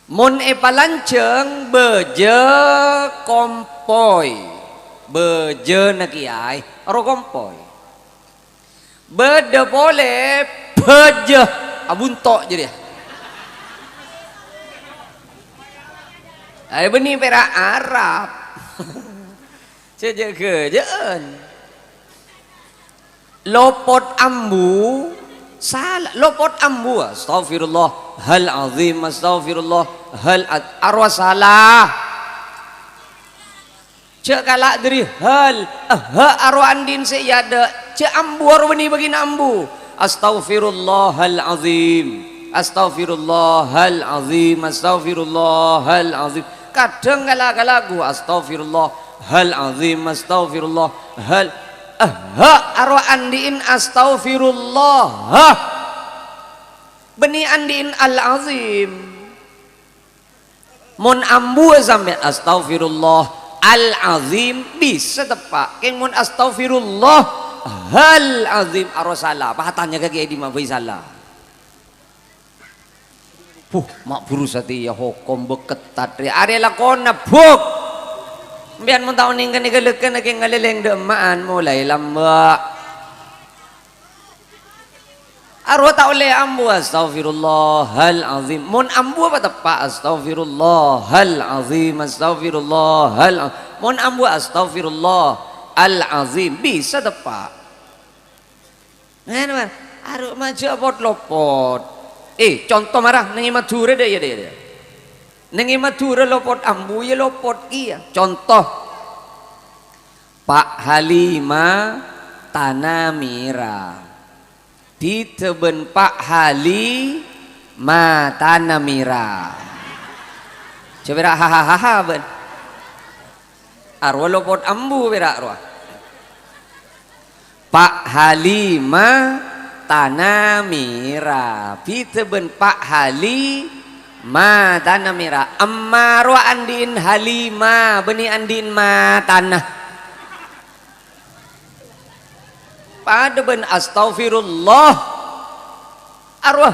mon epalanceng beje kompoy beje na kiai aro kompoy bede boleh beje abuntok jadi ay benih perak Arab saja kerjaan lopot ambu salah lopot ambu astagfirullah hal azim astagfirullah hal arwah salah cek kalak dari hal arwah andin seyada cek ambu arwah ni bagi ambu astaghfirullahal azim astaghfirullahal azim astaghfirullahal azim kadang lagu astaghfirullahal azim astaghfirullah hal arwah andin astaghfirullah beni andin al azim mon ambu sampai astaghfirullah Al-azim bisa tepak keng mun astaghfirullah hal azim arosala pahatannya kaki di mabui salah mak burusati ya hukum beketat ya are lakona buk mbian mun taun ning kene geleken ke ngaleleng demaan mulai lambak arwah tak oleh ambu astaghfirullahal azim mun ambu apa tepak astaghfirullahal azim astaghfirullahal mun ambu astaghfirullahal azim bisa tepak nah arwah maju apot lopot contoh marah nengi Madura deh ya deh nengi Madura lopot ambu ya lopot iya contoh Pak Halima Tanamira di teben Pak Hali Matana Mira coba hahaha ben arwah lopot ambu berak arwah Pak Halima Tanah Mira di teben Pak Hali Matana Mira emarwa andin Halima beni andin Matana pada ben astaghfirullah arwah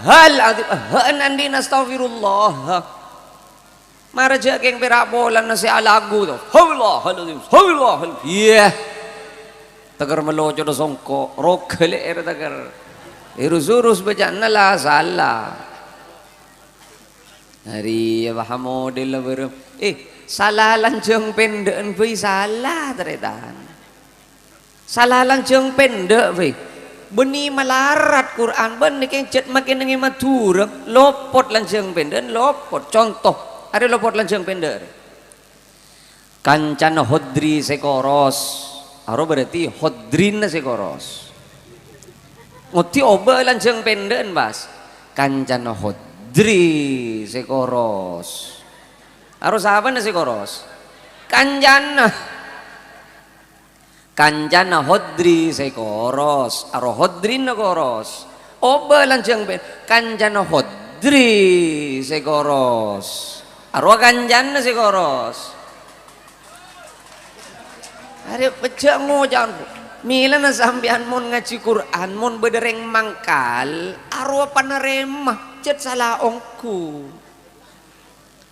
hal azim andin astaghfirullah maraja keng perak bolan nasi alagu tu Allah azim Allah iya tegar melojo do songko rokele er tegar irus baca nala salah hari paham model ber salah lanjeng pendek bei salah teretan salah langsung pendek we beni malarat Quran beni kengcet makin nengi Madura lopot langsung pendek lopot contoh ada lopot langsung pendek kancana hodri sekoros aro berarti hodrin sekoros nguti oba langsung pendek bas kancana hodri sekoros aro sahabat sekoros Kanjana hodri sekoros aro hodrin koros oba langsung ben kanjana hodri sekoros aro kanjana sekoros are pecah ngojan mila na sampean mun ngaji Quran mun bedereng mangkal aro paneremah cet salah ongku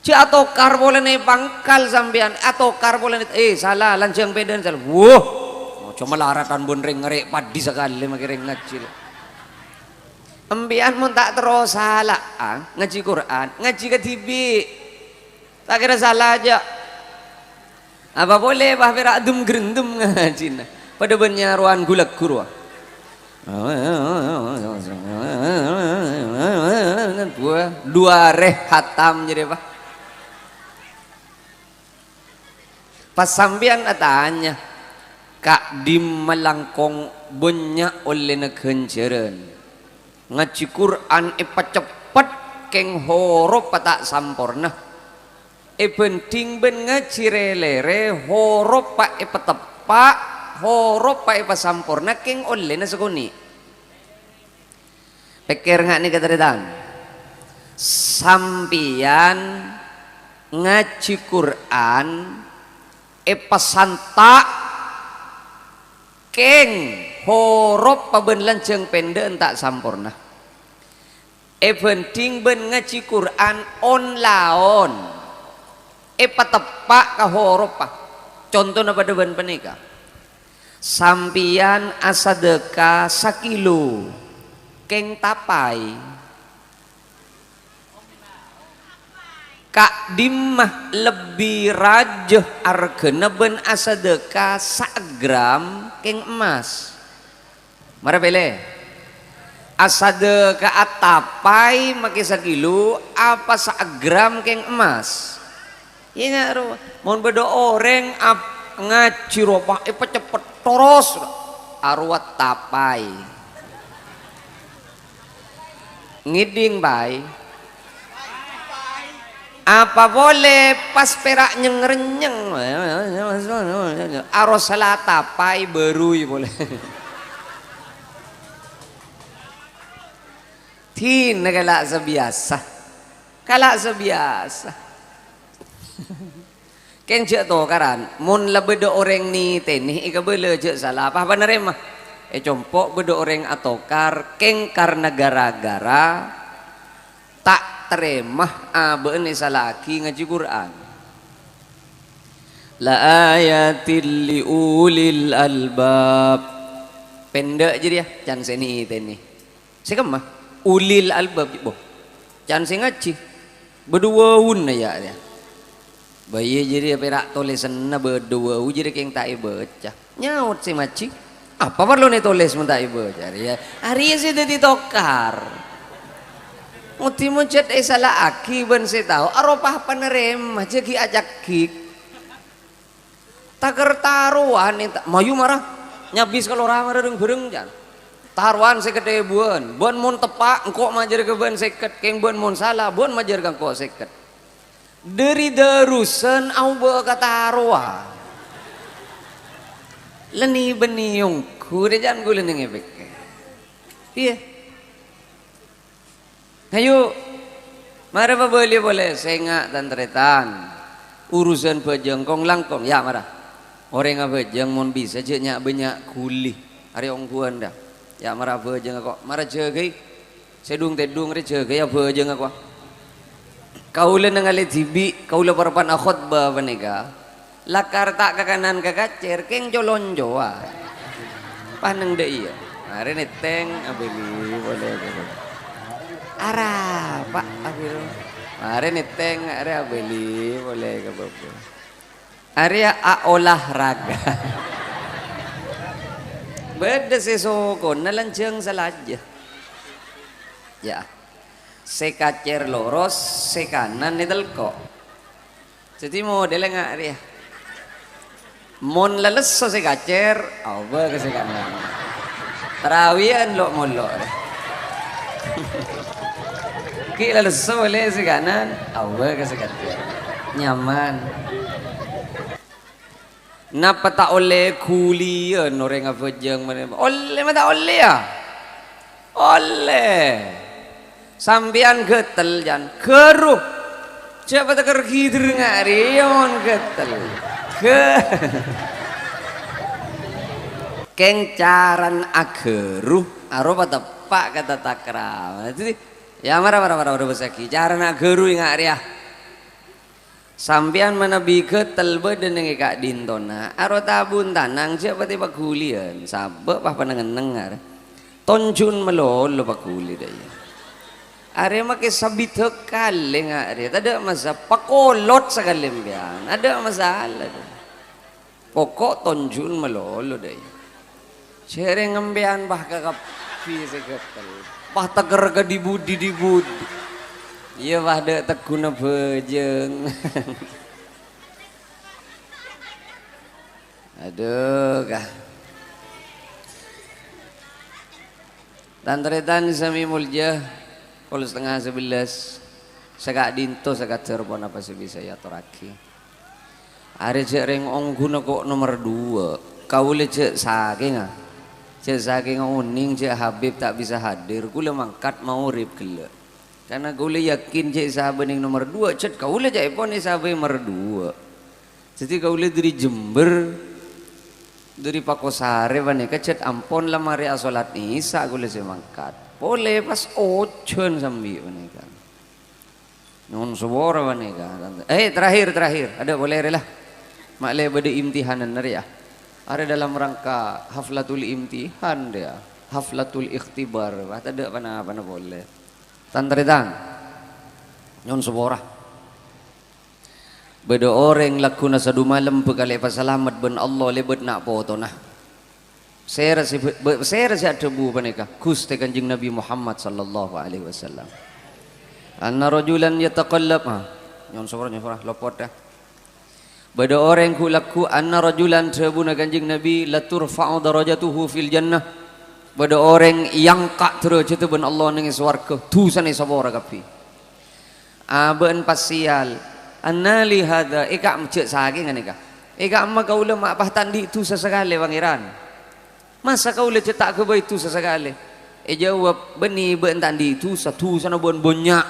cet atau kar boleh naik pangkal sampean atau kar boleh salah langsung beden salah cuma laratan bonreng ngerek padi sekali makin ngajil embian mun tak terus salah ngaji Quran ngaji ke TV tak kira salah aja Apa boleh bah perak dum gerendum ngajin. Pada benyaruan gulak kurwa. Dua reh hatam jadi apa? Pas sambian atanya Kak dim melangkong banyak oleh nekenceren ngaji Quran cepat keng horof patak sampurna penting ben ngaji relere horof pak petepak horof pak sampurna keng oleh na sekuni pikir nggak nih keteritan sampian ngaji Quran santa keng horof paben lanceng pendek tak sampurna penting ben ngaji Quran on laon tepak ka horof pa contohnya pada ben penika sampian asadeka sakilo keng tapai Kak dimah lebih rajah argena ben asadeka sagram keng emas mara bele asadeka atapai make sakilo apa sagram keng emas iya ro mon bedo orang ngaji robah cepet toros arwat tapai ngiding bay apa boleh pas perak nyeng-renyeng aros salah tapai berui boleh tin kalak sebiasa ken cek to karan mun la bedo orang ni tenih ika bele cek salah apa bener mah compok bedo orang atokar kengkar negara-gara tak teremah aben salaki ngaji Quran la ayatil liulil albab pendek jadi ya can seni teni sekemah ulil albab boh can sing ngaji berdua un ya bayi jadi perak tulisan na berdua jadi keng tak baca nyaut si maci apa perlu nih tulis mun tak baca ya hari sih jadi tokar muti muncet salah aki ben saya tahu aropah penerem jegi ajak gig taker taruhan mayu marah nyabis kalau ramah redeng bereng jan taruhan sekete buan mon tepak engkau majer ke ben seket keng buan mon salah buan majer kang kok seket dari darusan au be kataruhan leni beniungku de jan gule ning efek iya ayo mari apa boleh sengak dan teretan urusan bejengkong langkong ya marah orang apa bejeng mon bisa je nyak banyak kuli hari ongkuan dah ya marah bejeng kok marah jegai sedung tedung re jegai ya bejeng kok kaula nangale tibi kaula parapan khotbah panega lakar tak ke kanan ke kacer keng jolonjoa paneng de iya mari neteng abeli boleh arah pak abil mari neteng are beli boleh ke bobo area olahraga beda sesoko nalanceng salaja ya sekacer loros sekanan nidel kok jadi model nggak area mon lales so sekacer apa ke sekanan terawian lo molo kira lesu boleh si kanan awal ke sekatir nyaman napa tak oleh kulian orang apa jeng mana oleh mata oleh ya oleh sambian getel jan keruh siapa tak kergidir ngari yon getel ke kengcaran ageruh aropa tepak kata takram jadi ya marah bersaki cara nak geru ingat ria sampian mana bike telbe dan nengi kak dintona aro tabun tanang siapa tiba kulian sabek pah panangan nengar tonjun melol lo pakuli daya are make sabit kali nggak ria ada masa pakolot sekali ada masalah pokok tonjun melolo deh sering ngembean bah ke kapi seketel bah teger ke dibudi iya bah dek tekuna bejeng aduh kah tantretan sami mulja kalau 10:30 segak dinto segak cerbon apa sih bisa ya toraki hari cereng ongguna kok nomor 2 kau le cek saking uning cek Habib tak bisa hadir kule mangkat mau rib kele karena kule yakin cek sahabat yang nomor 2 cek kau le cek pon sahabat nomor 2 jadi kau le dari Jember dari Pakosare bane kecet ampon lah mari asolat isa kule semangkat boleh pas ocon sambil bane kan non sobora bane kan terakhir ada boleh lah makle bade imtihanan nari ya ada dalam rangka haflatul imtihan dia haflatul ikhtibar ada mana boleh tantretan non sobora beda orang lakuna sadu malam bekale pasalamat ben Allah lebet nak poto nah saya rasa debu paneka Gusti Kanjeng Nabi Muhammad sallallahu alaihi wasallam anna rajulan yataqallab nyon sora lopot dah beda orang ku laku anna rajulan trebuna Kanjeng Nabi laturfa'u darajatuhu fil jannah beda orang yang kak terus itu ben Allah ning swarga dusane sabora kapi ben pasial annali hadza ika mecek saking kan ika amma kau le mak tandi itu sesekali pangeran masa kau le cetak ke itu sesekali jawab beni ben tandi itu satu sana bon bonyak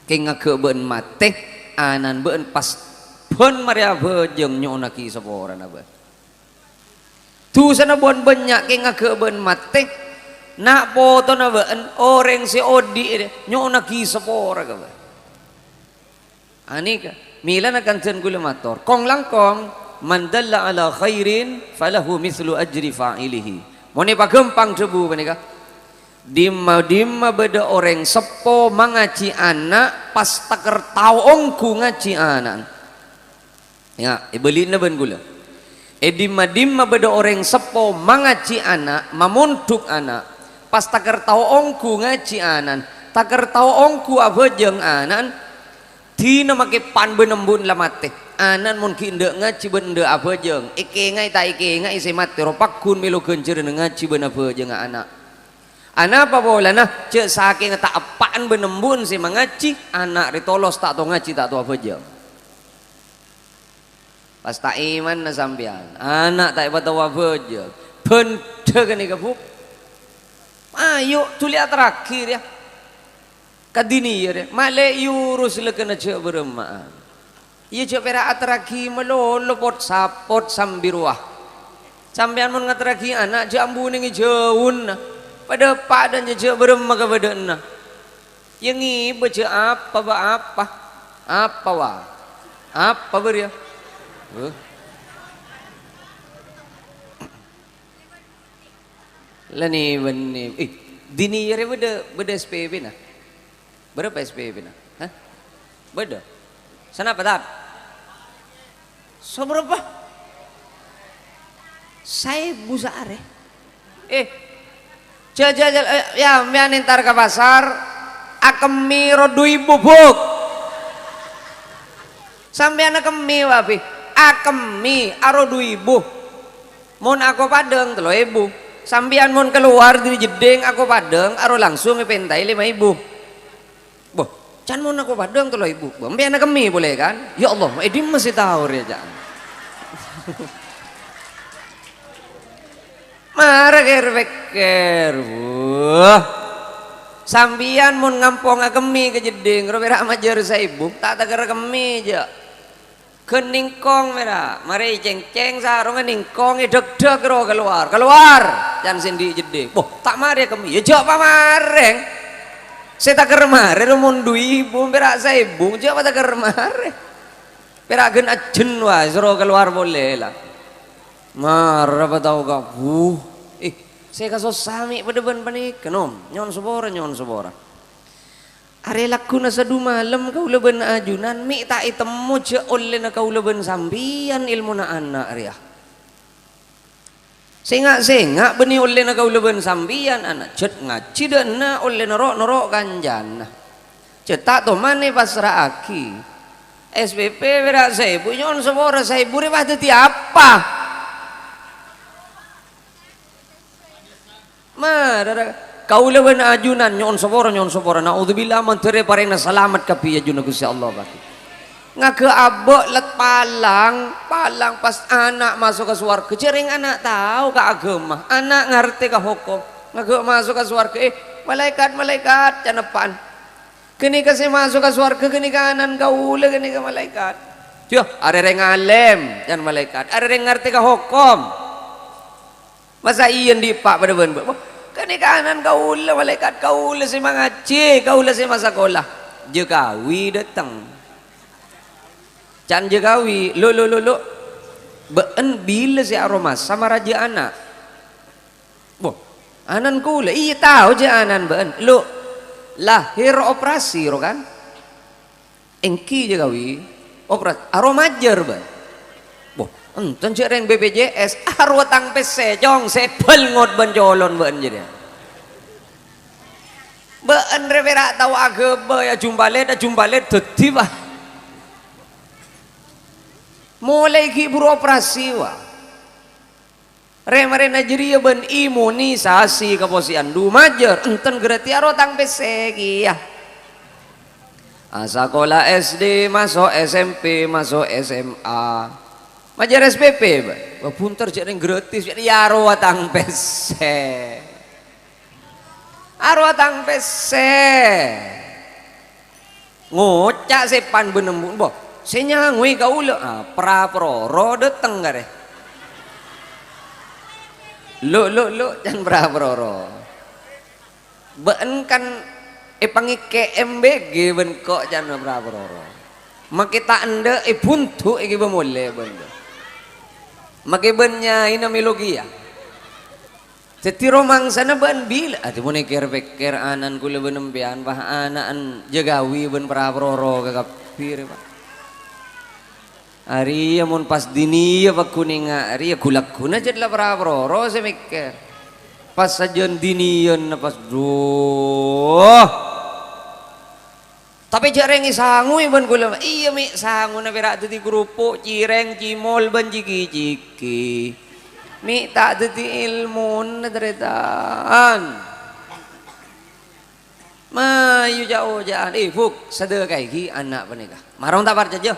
kenga ke ben mate anan ben pas pon maria bejeng nyona ki sapora na ba tu sana bon banyak kenga ke ben mate nak poto na ben orang si odi nyona ki sapora ka ba anika mila na kanten gula mator kong langkong man dalla ala khairin falahu mithlu ajri fa'ilihi mone pagempang debu menika dimma beda orang sepo mangaji anak pas taker taongku ngaji anak ya ibelina ben gula dimma beda orang sepo mangaji anak mamuntuk anak pas taker taongku ngaji anak taker taongku abejeng anak tina make pan benembun lamate anan mun kinda ngaji benda apa jeung ike ngai ta ike ngai se mate ropakun melo gencer ngaji benda apa jeung anak apa bolana cek saking tak apaan benembun se mengaji anak ritolos tak to ngaji tak to apa jeung pas tak iman na sampean anak tak tahu apa jeung benda kan ikapuk ayo tuliat terakhir ya kadini ya deh male yurus lekena cek berema iya cek pera atraki melolo pot sapot sambiruah sampean mun ngatraki anak jambu ning jeun pada padan cek berema kepada na yang ibu cek apa beria lani beni dini ya beda SPP na berapa SPP na? Hah? Beda. Sana apa tak? So berapa? Saya busa are. Ya, mian entar ke pasar, akemi rodui bubuk. Sampean akemi wapi? Akemi arodui ibu. Mun aku padeng 3.000. Sampean mun keluar dari jeding aku padeng aro langsung pentai 5.000. Can mau aku padang tuh ibu, bambi anak kami boleh kan? Ya Allah, Edi masih tahu ya jangan. Marah kerbeker, sambian mun ngampong kami ke jeding, robera majer saya ibu, tak tagar kami aja. Keningkong merah, mari ceng sarung keningkong deg keluar, jangan sendi jeding. Boh, tak mari kami, ya jawab mareng. Saya tak kermare rumun dui ibu perak saya ibu siapa tak kermare perak gen ajen wah suruh keluar boleh lah marah apa tahu kau saya kasus sami pada ben panik kenom nyon sobora are laku na sadu malam kau leben ajunan mi tak itemu je oleh na kau leben sambian ilmu na anak ria sengak beni oleh na kau leben sambian anak cet ngaji dan na oleh norok kanjan cetak to mane pasrah aki SPP berak saya punya on sebora saya buri bah teti apa marah kau leben ajunan nyon sobora naudzubillah mantere parena selamat kapi ajuna Gusti Allah baki ngake abok let palang pas anak masuk ke swarga jering anak tahu ke agama anak ngerti ke hukum ngake masuk ke swarga malaikat canepan kini kasih masuk ke swarga kini kanan kau kini ke malaikat yo ada yang alim dan malaikat ada yang ngerti ke hukum masa iyan di pak pada ben kani kanan kaula malaikat kaula si mangaji kaula si masakolah jekawi datang can jekawi lo been bila si aromas sama raja anak boh anan kaula iya tahu je anan been lo lahir operasi ro kan engki jekawi operasi aromajer ben boh enten cereng BPJS arwatang pese jong sepel ngot benjolon ben jadi ben revera tahu agaba ya jumbalet dadi bah mulai ki beroperasi wah remare Nigeria ben imunisasi keposian du majer enten gereti arwatang pese ki ya sekolah SD masuk SMP masuk SMA majar SPP bah punter jadi gratis jadi arwatang pese ngocak sepan benembun boh senyangui kaula pra proro dateng gare lo jangan pra proro ben kan pangi KMBG ben kok jangan pra proro makita anda buntu iki bemole benda makibenya inamilogi ya setiro mangsana ban bila ati mo pikir anan kula benempian bah anaan jagawi ben praproro kakapir pak ari mun pas dini pag kuninga ari kulak kuna jad la praproro sa mikir pas sajon diniyon na pas tapi jarang isangu iban kula iya mi sangu na pira di grupo cireng cimol ban ciki mi tak dadi ilmu na deretan mayu jauh fuk sedekah iki anak panika marong tak parjaja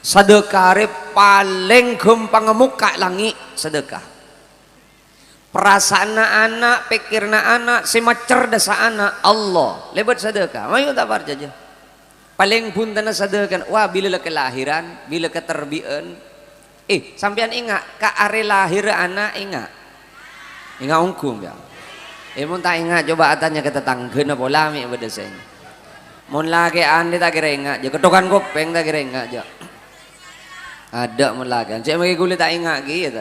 sedekah paling gampang muka langi sedekah perasaan anak pikirna anak semacer dasa anak Allah lebat sedekah mayu tak parjaja paling pun tanah sedekah wah bila kelahiran bila keterbian sampean ingat ka are lahir anak ingat ungkum ya mun tak ingat coba atanya ke tetangga na pola mi bedeseng mun lagi ande tak kira ingat je ketukan kopeng tak kira ingat je ada mun lagi cek magi kulit tak ingat ki ya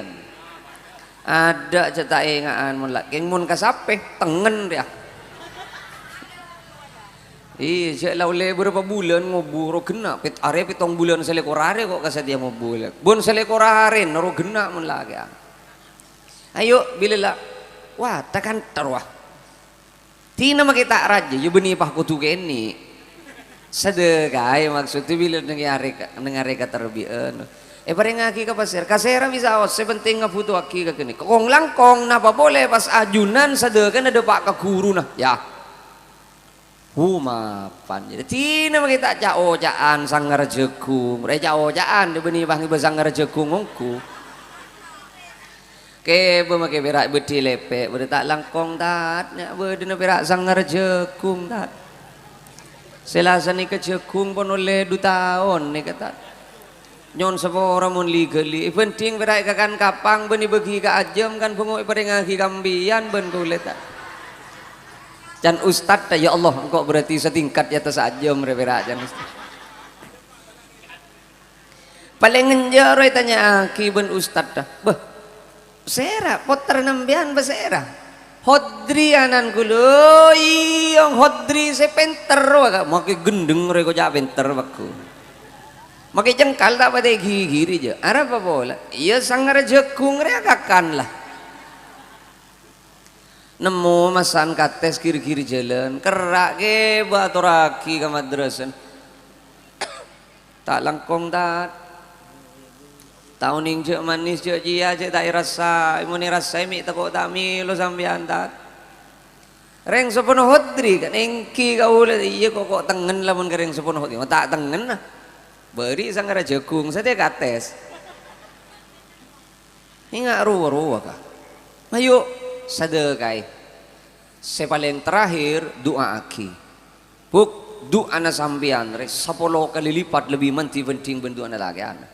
ada cek tak ingaan mun lagi mun kasape tengen dia cek laule berapa bulan ngoburo kena pit are pitong bulan selekor are kok kasa dia ngobul bon selekor are naro gena mun lagi ayo bila wah tekan terwah tina makita raja yo beni pah kutu keni sedekah maksudnya bila nengare ka terbian pareng aki ka pasir kasera bisa awas sepenting ngaputu aki ka keni kong langkong napa boleh pas ajunan sedekah ada pak ka guru nah ya mapan jadi tina makita caan sanggar jekung caan di beni pah ngiba sanggar jekung ngku ke bemake berak beti lepek bede tak langkong tat nya bede na berak sanggar jekung tat selasan ni ke jekung pun oleh 2 tahun ni kata nyon sepora mun legally penting berak kakan kapang beni bagi ka ajem kan bungo iparengaki kambian ben kulit tak dan ustad ya Allah engkau berarti setingkat di atas ajem berak jan ustad paling ngenjaro tanya aki ben ustad dah beh sera poter nambian basera hodri anan kulo iyong hodri se penter waka make gendeng reko ja penter wakku make jengkal tak pada gigi je ara apa bola iya sangar jekung re akakan lah nemu masan kates kiri-kiri jalan kerak ke baturaki ke madrasan tak langkong tak tahun ning cek manis cek jia cek tak rasa imuni rasa mi takut tak mi lo sambian tak reng sepenuh hodri kan engki kau lah iya kok tengen lah mun reng sepenuh hodri tak tengen lah beri sangar jagung saya kates ingat ruwa-ruwa kah ayo sedekah sepaling terakhir doa aki buk doa na sambian re 10 kali lipat lebih menti penting bentuk na lagi ana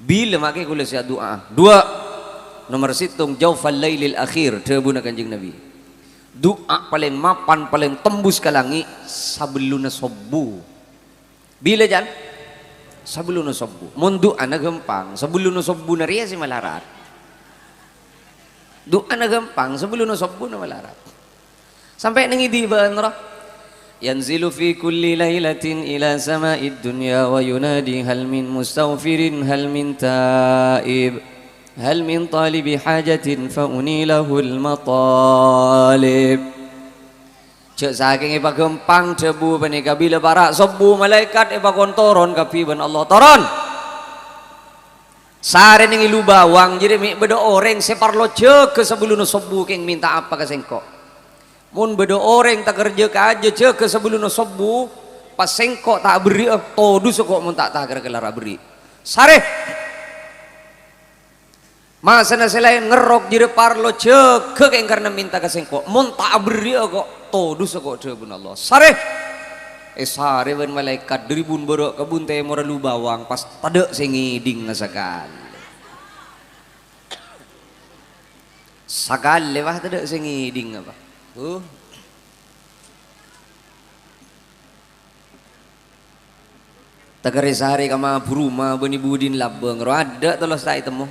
bila makai kula sia doa dua nomor situng jaufal lailil akhir terbuna kanjeng nabi doa paling mapan paling tembus ke langit sabeluna subuh bila jan sabeluna subuh mun doa na gampang sabeluna subuh na riya si malarat doa na gampang sabeluna subuh na malarat sampai nangidi ba nara yanzilu fi kulli lailatin ila sama'id dunya wa yunadi hal min mustaghfirin hal min taib hal min talibi hajatin fa unilahu al matalib cek saking iba gempang cebu panika bila barak subuh malaikat iba kontoron kapi ban Allah toron sare ning ilu bawang jadi mi bedo orang separlo cek ke sebelum subuh keng minta apa ka sengko mun bedo orang tak kerja ke aja cek ke sebelum subuh pas sengkok tak beri todu kok mun tak kelara beri sare masa na selain ngerok jadi parlo cek ke karena minta ke sengkok mun tak beri kok todu kok cebun Allah sare sare ben malaikat deribun borok kebun teh moralu bawang pas tade sengiding nasakan sakal lewah tade sengiding apa tagari sehari kama buruma bani budin labeng ada telos tak temu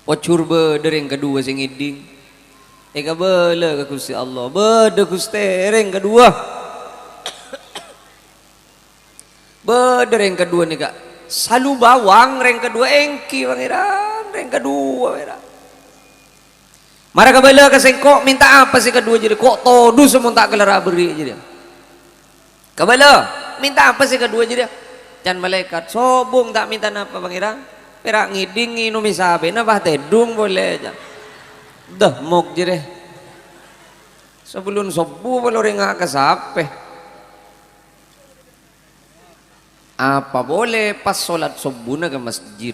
ocur be dereng kedua sing iding eka bela ke Gusti Allah bede Gusti reng kedua bede reng kedua nih kak salu bawang reng kedua engki pangeran reng kedua pangeran mara kabela ka sengkok minta apa sih kedua jadi kok todu semua tak kelara beri jadi kabela minta apa sih kedua jadi dan malaikat sobung tak minta apa pangeran perak ngiding nginu misabe na bah tedung boleh aja dah mok jadi sebelum subuh boleh rengak ke sape apa boleh pas solat subuh na ke masjid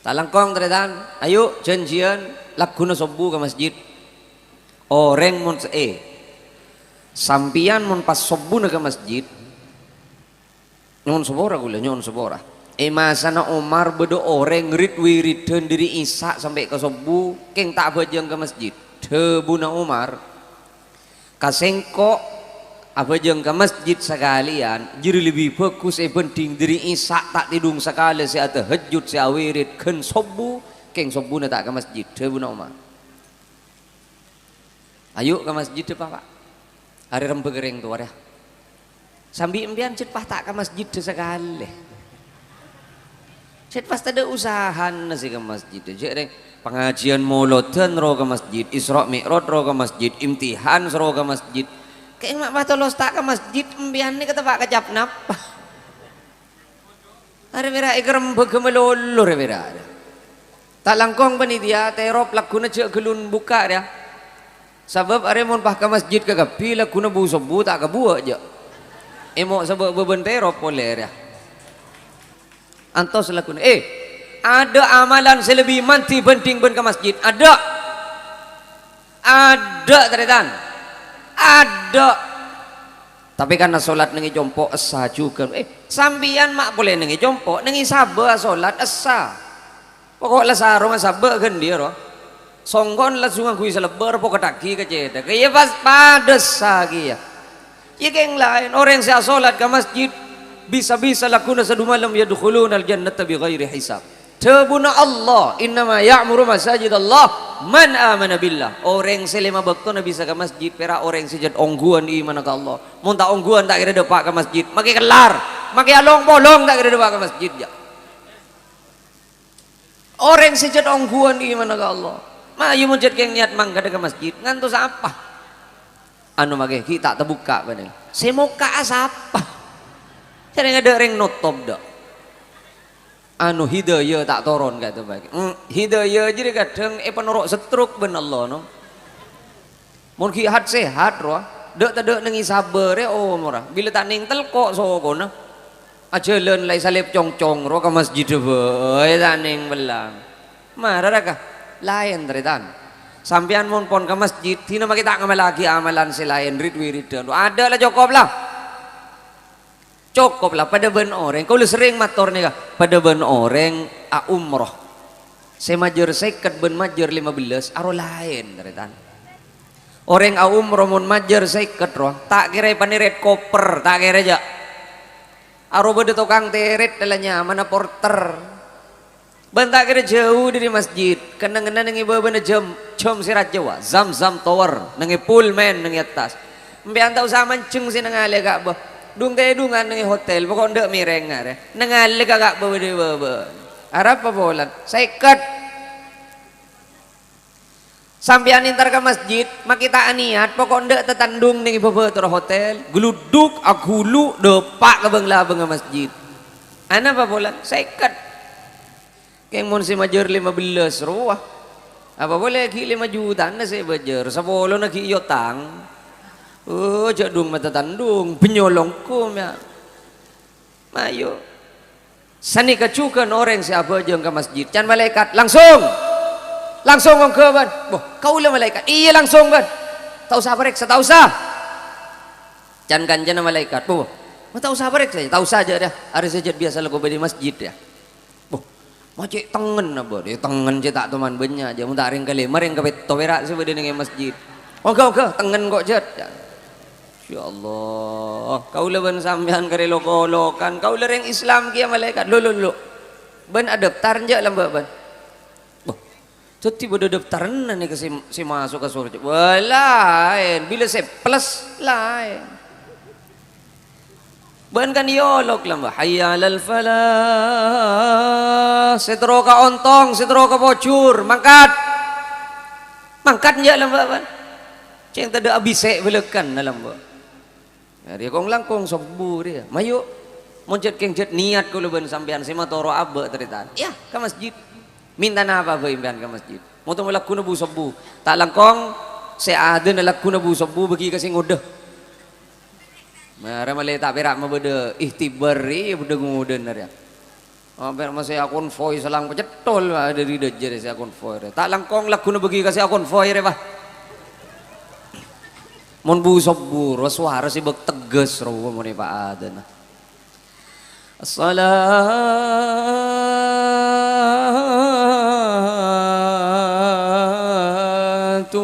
talangkong teretan ayo janjian lakuna subuh ke masjid orang mun sampian mun pas subuh na ke masjid nyon sobora gula nyon sobora masana Umar bedo orang rit wiridan diri isak sampai ke subuh keng tak bajang ke masjid tebuna Umar kasengko apa jeng ke masjid sekalian jadi lebih fokus penting diri isak tak tidung sekali si atau hajud si awirid ken subuh keng subuh na tak ke masjid tebuna Umar ayo ke masjid pak hari rembeg gereng tu ya sambil embian cet tak ke masjid sekali cet pas ada usaha nasi ke masjid jadi pengajian molodan ro ke masjid Isra Mi'raj ro ke masjid imtihan ro ke masjid kayak mak batolos tak ke masjid embian ni kata pak kecap napa ada mera ikrem begemelolor mera tak langkong panitia terop lakuna cek gelun buka dia sebab are mon pah ke masjid ke gapi lakuna bu subuh tak ke buat je emok sebab beban terop boleh dia antos lakuna ada amalan selebih manti penting ben ke masjid ada teretan ada tapi karena solat nengi jompo esa juga sambian mak boleh nengi jompo nengi sabar solat esa pokoknya sarung sabar kan dia roh songgon lah sungai kui selebar pokok taki keceta kaya pas padas lagi ya yang lain orang yang solat ke masjid bisa-bisa lakuna sadu malam yadkhuluna al-jannata bi ghairi hisab tebuna Allah innama ya'muru masajid Allah man amana billah. Orang selima bakto na bisa ke masjid pera orang sejat ongguan iman ke Allah. Mun tak ongguan tak kira depak ke masjid. Maki kelar, maki along bolong tak kira depak ke masjid ya. Orang sejat ongguan iman ke Allah. Mayu mun jat keng niat mangga ke masjid ngantos apa? Anu maki kita terbuka bener. Semoga asapa. Jadi ada orang notop dak. Anu hidayah tak turun kata bagi. Hidayah jadi kadang penorok setruk ben Allah no. Mun kihat sehat roh, dek tak dek nengi sabar ya oh murah. Bila tak ning telkok sokona. Ajalan lai salib cong-cong roh ke masjid boy tak ning belang. Marah kah? Lain teritan. Sampian mun pon ke masjid, tina maki tak ngamal lagi amalan selain rid wiridan. Ada lah cukup lah. Cukup lah pada ben orang. Kau sering mator nih kah? Pada ben orang umroh. Saya majer seket ben majer 15 aro lain teritan. Orang umroh mun majer seket roh. Tak kira paniret koper, tak kira aja. Aro beda tukang teret dalanya mana porter. Ben tak kira jauh dari masjid. Kena-kena nengi bawa benda jam sirat Jawa. Zam tower nengi pullman nengi atas. Mbian tau sama ceng si nengale kak bah. Dung teh dungan nengi hotel pokok ndak mireng ngare. Nengale kak bawa de bawa. Arab apa bolan? Seket. Sampian intar ke masjid, makita niat pokok ndak tetandung nengi bawa tur hotel. Geluduk agulu depak ke bengla benga masjid. Ana apa bolan? Seket. Keng mun si majer 15 ruah. Apa boleh ki 5 juta na saya bajer. 10 na ki yotang. Oh, jadung mata tandung penyolong kum ya. Mayo. Sani kacukan orang siapa jeung ke masjid. Can malaikat langsung. Langsung ngong ke ban. Boh, kaulah malaikat. Iya langsung ban. Tau sabarek setau sah. Can kanjana malaikat. Boh, mau tau sabarek saya. Tau saja dah. Hari sejat biasa lagu di masjid ya. Macam tengen apa dia tengen cetak teman banyak aja mun taring kali maring ke towerak sebede ning masjid. Oke tengen kok jet. Ya Allah, kau leben sampean kare lokolokan, kau lereng Islam kia malaikat. Lo. Ben daftar je lamba ban. Boh. Tiba ada daftaran nih ke si masuk ke surga. Lain, bila saya plus lain. Ban kan yolok lamba. Hayya alal falah. Setroka ontong, setroka bocur, mangkat. Mangkat je lamba ban. Ceng tada abisek belekan dalam ba. Ya, dia kong langkong sobu dia. Mayu monjet keng jet niat ko leben sampean sima toro abe teritan. Ya, ke masjid. Minta apa ba impian ke masjid. Mo to laku na bu sobu. Tak langkong se ade na laku na bu sobu bagi kasing udah. Mara male tak perak mabede ihtibari bede nguden ya. Amper masih akun voice selang pecetol dari dejer saya akun voice. Tak langkong laku na bagi kasih akun voice ba. Mon bu sobu suara si bek tegas roh mo ni Pak Aden. As-salatu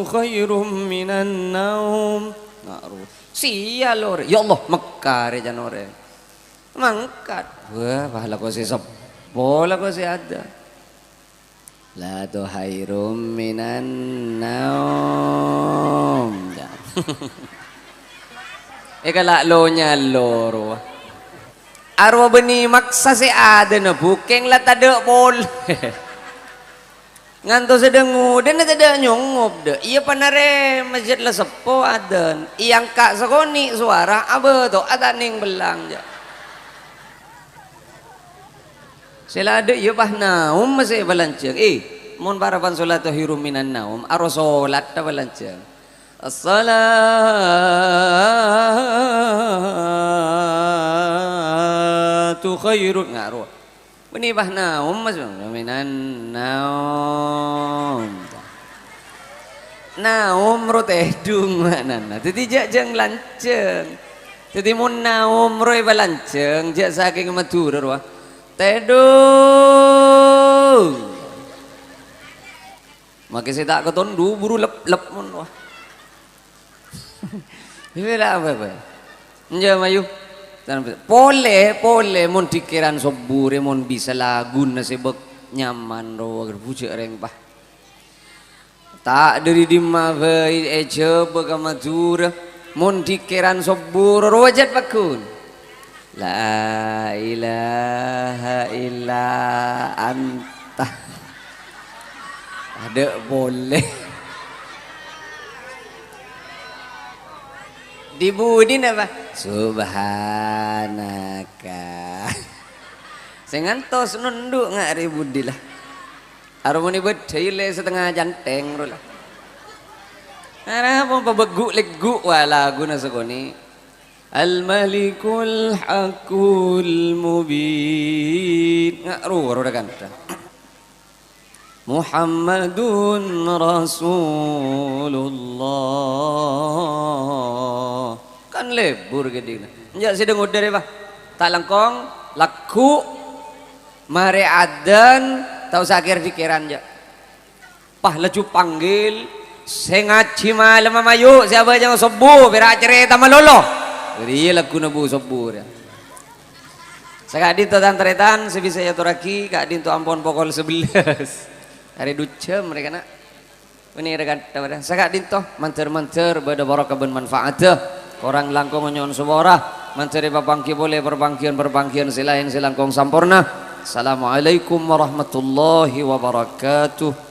khairum minan naum. Sia lore, ya Allah mekar jan ore. Mangkat. Wah, pahala ko si bola ko si ada. La tu khairum minan naum. Eka lo nya loro. Arwa beni maksa si ada na bukeng la tada bol. Nganto sedang nguden na tada nyongop de. Iya panare masjid la sepo adan. Iyang kak sakoni suara abe to ataning belang ja. Sila ada iya pah naum masih balanceng. Mun parapan salat hirum minan naum aro salat ta balanceng. As-salatu khairun ngaruh. Beni bah naum mas minan naum. Naum rote dung manana. Tadi jang lanceng. Tadi mun naum roe balanceng jak saking matur roh. Tedung. Maka saya tak ketondu buru lep mun wah. Bila apa? Nja mayu. Pole mun dikiran sobure mun bisa lagun na sebek nyaman ro agar bujuk reng pah. tak dari dimma vai coba kamajura mun dikiran sobur wajat pakun la ilaha illa anta ada boleh dibudin apa subhanaka sing ngantos nunduk ngak ribudi lah harmoni bedile setengah janteng ro lah ara apa beguk leguk wala guna sekoni al malikul hakul mubin ngak ro kan Muhammadun Rasulullah kan lebur gede njak sedang udah deh pak tak langkong laku mare adan tahu sakir pikiran ja pah leju panggil sengaji malam mayu siapa jangan sobu berak cerita malolo jadi lagu nabu sobu ya saya kadin tu tantretan sebisa ya turaki kadin tu ampon pokol 11 hari duca mereka nak ini rekan pada saya kadin tu manter berdebarok kebun manfaat orang langkong nyon suara mencari papangki boleh perbangkian silain silangkong sampurna. Assalamualaikum warahmatullahi wabarakatuh.